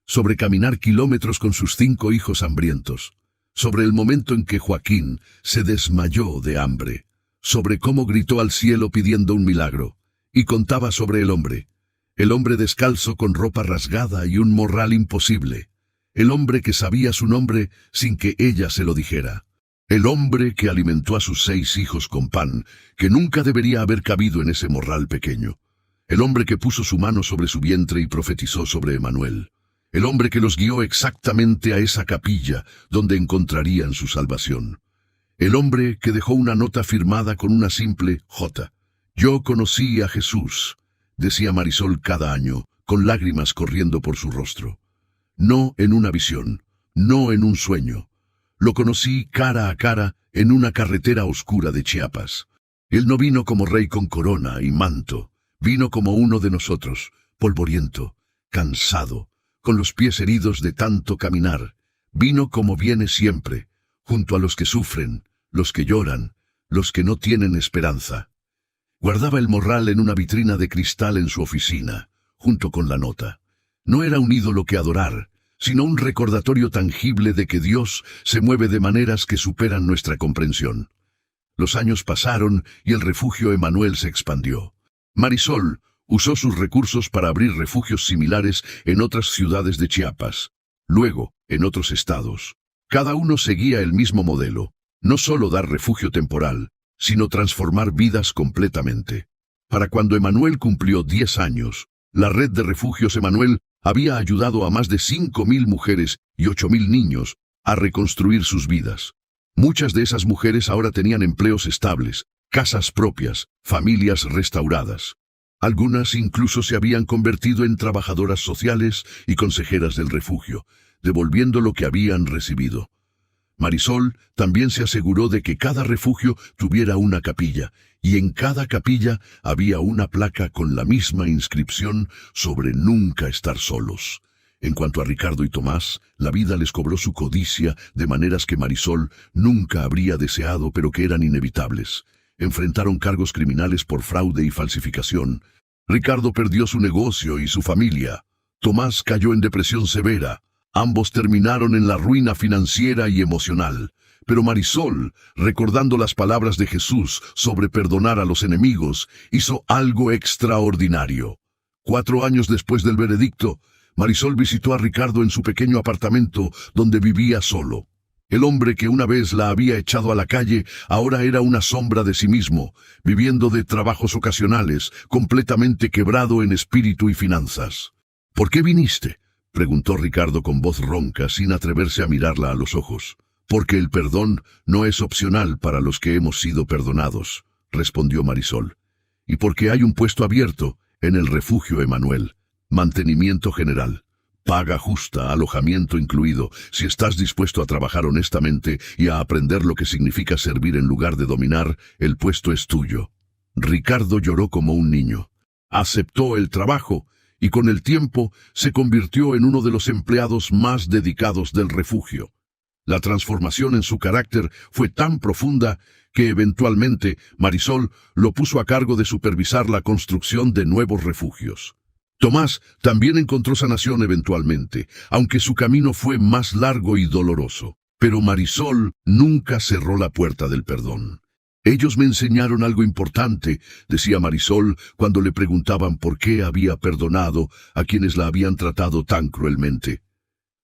sobre caminar kilómetros con sus 5 hijos hambrientos, sobre el momento en que Joaquín se desmayó de hambre, sobre cómo gritó al cielo pidiendo un milagro, y contaba sobre el hombre descalzo con ropa rasgada y un morral imposible, el hombre que sabía su nombre sin que ella se lo dijera. El hombre que alimentó a sus 6 hijos con pan, que nunca debería haber cabido en ese morral pequeño. El hombre que puso su mano sobre su vientre y profetizó sobre Emanuel. El hombre que los guió exactamente a esa capilla donde encontrarían su salvación. El hombre que dejó una nota firmada con una simple J. Yo conocí a Jesús, decía Marisol cada año, con lágrimas corriendo por su rostro. No en una visión, no en un sueño. Lo conocí cara a cara en una carretera oscura de Chiapas. Él no vino como rey con corona y manto, vino como uno de nosotros, polvoriento, cansado, con los pies heridos de tanto caminar. Vino como viene siempre, junto a los que sufren, los que lloran, los que no tienen esperanza. Guardaba el morral en una vitrina de cristal en su oficina, junto con la nota. No era un ídolo que adorar, sino un recordatorio tangible de que Dios se mueve de maneras que superan nuestra comprensión. Los años pasaron y el refugio Emanuel se expandió. Marisol usó sus recursos para abrir refugios similares en otras ciudades de Chiapas, luego en otros estados. Cada uno seguía el mismo modelo, no solo dar refugio temporal, sino transformar vidas completamente. Para cuando Emanuel cumplió 10 años, la red de refugios Emanuel había ayudado a más de 5.000 mujeres y 8.000 niños a reconstruir sus vidas. Muchas de esas mujeres ahora tenían empleos estables, casas propias, familias restauradas. Algunas incluso se habían convertido en trabajadoras sociales y consejeras del refugio, devolviendo lo que habían recibido. Marisol también se aseguró de que cada refugio tuviera una capilla, y en cada capilla había una placa con la misma inscripción sobre nunca estar solos. En cuanto a Ricardo y Tomás, la vida les cobró su codicia de maneras que Marisol nunca habría deseado pero que eran inevitables. Enfrentaron cargos criminales por fraude y falsificación. Ricardo perdió su negocio y su familia. Tomás cayó en depresión severa. Ambos terminaron en la ruina financiera y emocional. Pero Marisol, recordando las palabras de Jesús sobre perdonar a los enemigos, hizo algo extraordinario. 4 años después del veredicto, Marisol visitó a Ricardo en su pequeño apartamento donde vivía solo. El hombre que una vez la había echado a la calle ahora era una sombra de sí mismo, viviendo de trabajos ocasionales, completamente quebrado en espíritu y finanzas. ¿Por qué viniste?, preguntó Ricardo con voz ronca, sin atreverse a mirarla a los ojos. Porque el perdón no es opcional para los que hemos sido perdonados, respondió Marisol. Y porque hay un puesto abierto en el refugio Emanuel. Mantenimiento general. Paga justa, alojamiento incluido, si estás dispuesto a trabajar honestamente y a aprender lo que significa servir en lugar de dominar, el puesto es tuyo. Ricardo lloró como un niño. Aceptó el trabajo y con el tiempo se convirtió en uno de los empleados más dedicados del refugio. La transformación en su carácter fue tan profunda que eventualmente Marisol lo puso a cargo de supervisar la construcción de nuevos refugios. Tomás también encontró sanación eventualmente, aunque su camino fue más largo y doloroso. Pero Marisol nunca cerró la puerta del perdón. Ellos me enseñaron algo importante, decía Marisol cuando le preguntaban por qué había perdonado a quienes la habían tratado tan cruelmente.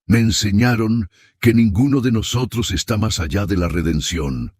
Me enseñaron que ninguno de nosotros está más allá de la redención.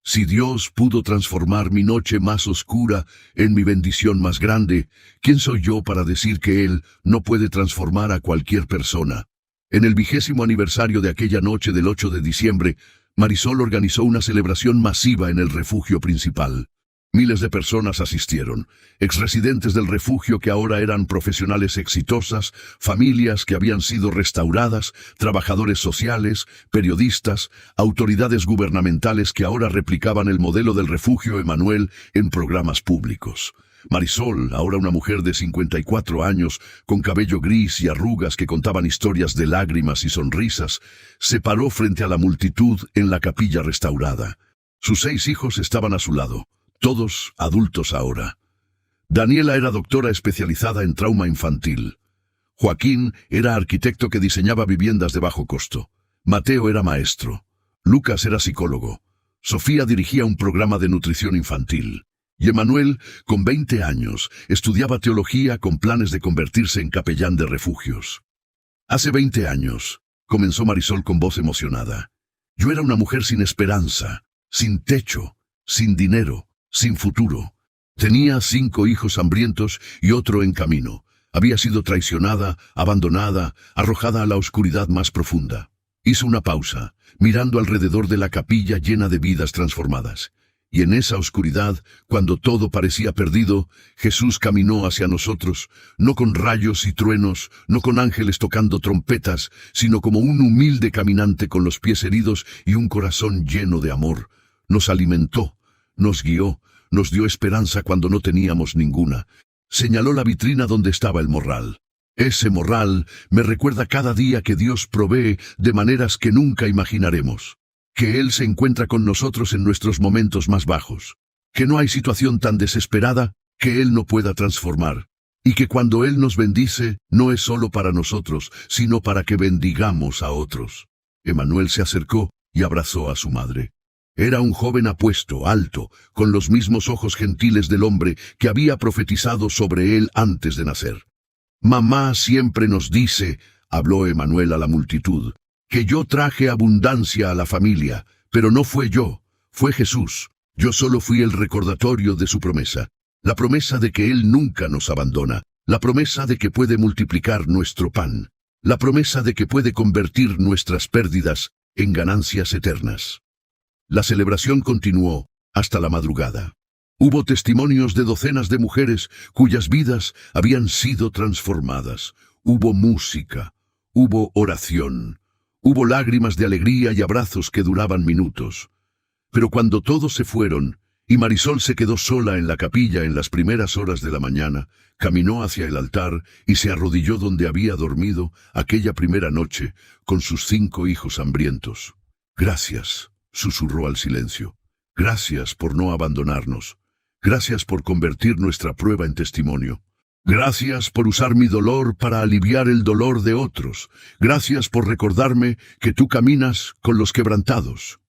Si Dios pudo transformar mi noche más oscura en mi bendición más grande, ¿quién soy yo para decir que Él no puede transformar a cualquier persona? En el 20º aniversario de aquella noche del 8 de diciembre, Marisol organizó una celebración masiva en el refugio principal. Miles de personas asistieron, exresidentes del refugio que ahora eran profesionales exitosas, familias que habían sido restauradas, trabajadores sociales, periodistas, autoridades gubernamentales que ahora replicaban el modelo del refugio Emmanuel en programas públicos. Marisol, ahora una mujer de 54 años, con cabello gris y arrugas que contaban historias de lágrimas y sonrisas, se paró frente a la multitud en la capilla restaurada. Sus 6 hijos estaban a su lado. Todos adultos ahora. Daniela era doctora especializada en trauma infantil. Joaquín era arquitecto que diseñaba viviendas de bajo costo. Mateo era maestro. Lucas era psicólogo. Sofía dirigía un programa de nutrición infantil. Y Emmanuel, con 20 años, estudiaba teología con planes de convertirse en capellán de refugios. Hace 20 años, comenzó Marisol con voz emocionada. Yo era una mujer sin esperanza, sin techo, sin dinero, sin futuro. Tenía 5 hijos hambrientos y otro en camino. Había sido traicionada, abandonada, arrojada a la oscuridad más profunda. Hizo una pausa, mirando alrededor de la capilla llena de vidas transformadas. Y en esa oscuridad, cuando todo parecía perdido, Jesús caminó hacia nosotros, no con rayos y truenos, no con ángeles tocando trompetas, sino como un humilde caminante con los pies heridos y un corazón lleno de amor. Nos alimentó, nos guió, nos dio esperanza cuando no teníamos ninguna. Señaló la vitrina donde estaba el morral. Ese morral me recuerda cada día que Dios provee de maneras que nunca imaginaremos. Que Él se encuentra con nosotros en nuestros momentos más bajos. Que no hay situación tan desesperada que Él no pueda transformar. Y que cuando Él nos bendice, no es solo para nosotros, sino para que bendigamos a otros. Emmanuel se acercó y abrazó a su madre. Era un joven apuesto, alto, con los mismos ojos gentiles del hombre que había profetizado sobre él antes de nacer. Mamá siempre nos dice, habló Emmanuel a la multitud, que yo traje abundancia a la familia, pero no fue yo, fue Jesús. Yo solo fui el recordatorio de su promesa, la promesa de que Él nunca nos abandona, la promesa de que puede multiplicar nuestro pan, la promesa de que puede convertir nuestras pérdidas en ganancias eternas. La celebración continuó hasta la madrugada. Hubo testimonios de docenas de mujeres cuyas vidas habían sido transformadas. Hubo música, hubo oración, hubo lágrimas de alegría y abrazos que duraban minutos. Pero cuando todos se fueron, y Marisol se quedó sola en la capilla en las primeras horas de la mañana, caminó hacia el altar y se arrodilló donde había dormido aquella primera noche con sus 5 hijos hambrientos. Gracias, susurró al silencio. Gracias por no abandonarnos. Gracias por convertir nuestra prueba en testimonio. Gracias por usar mi dolor para aliviar el dolor de otros. Gracias por recordarme que tú caminas con los quebrantados.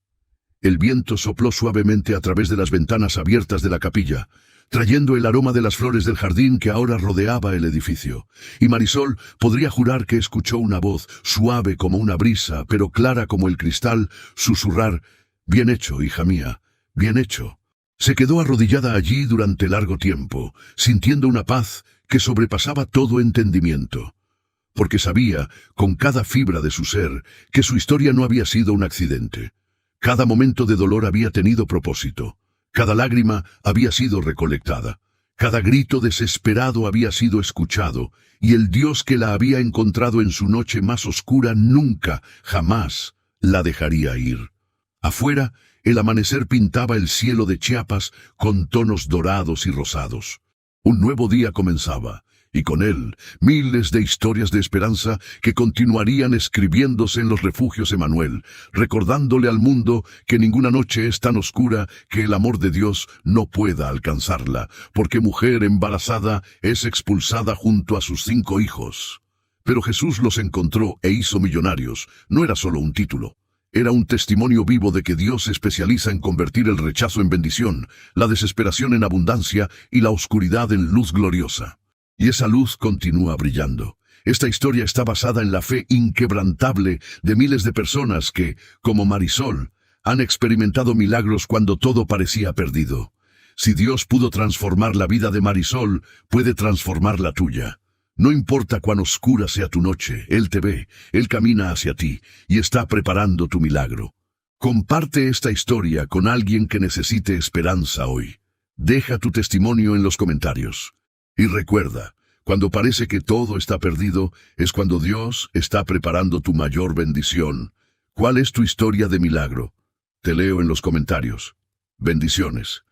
El viento sopló suavemente a través de las ventanas abiertas de la capilla, trayendo el aroma de las flores del jardín que ahora rodeaba el edificio. Y Marisol podría jurar que escuchó una voz, suave como una brisa, pero clara como el cristal, susurrar, «Bien hecho, hija mía, bien hecho». Se quedó arrodillada allí durante largo tiempo, sintiendo una paz que sobrepasaba todo entendimiento. Porque sabía, con cada fibra de su ser, que su historia no había sido un accidente. Cada momento de dolor había tenido propósito. Cada lágrima había sido recolectada. Cada grito desesperado había sido escuchado, y el Dios que la había encontrado en su noche más oscura nunca, jamás, la dejaría ir. Afuera, el amanecer pintaba el cielo de Chiapas con tonos dorados y rosados. Un nuevo día comenzaba, y con él miles de historias de esperanza que continuarían escribiéndose en los refugios Emanuel, recordándole al mundo que ninguna noche es tan oscura que el amor de Dios no pueda alcanzarla, porque mujer embarazada es expulsada junto a sus 5 hijos. Pero Jesús los encontró e hizo millonarios. No era solo un título. Era un testimonio vivo de que Dios se especializa en convertir el rechazo en bendición, la desesperación en abundancia y la oscuridad en luz gloriosa. Y esa luz continúa brillando. Esta historia está basada en la fe inquebrantable de miles de personas que, como Marisol, han experimentado milagros cuando todo parecía perdido. Si Dios pudo transformar la vida de Marisol, puede transformar la tuya. No importa cuán oscura sea tu noche, Él te ve, Él camina hacia ti y está preparando tu milagro. Comparte esta historia con alguien que necesite esperanza hoy. Deja tu testimonio en los comentarios. Y recuerda, cuando parece que todo está perdido, es cuando Dios está preparando tu mayor bendición. ¿Cuál es tu historia de milagro? Te leo en los comentarios. Bendiciones.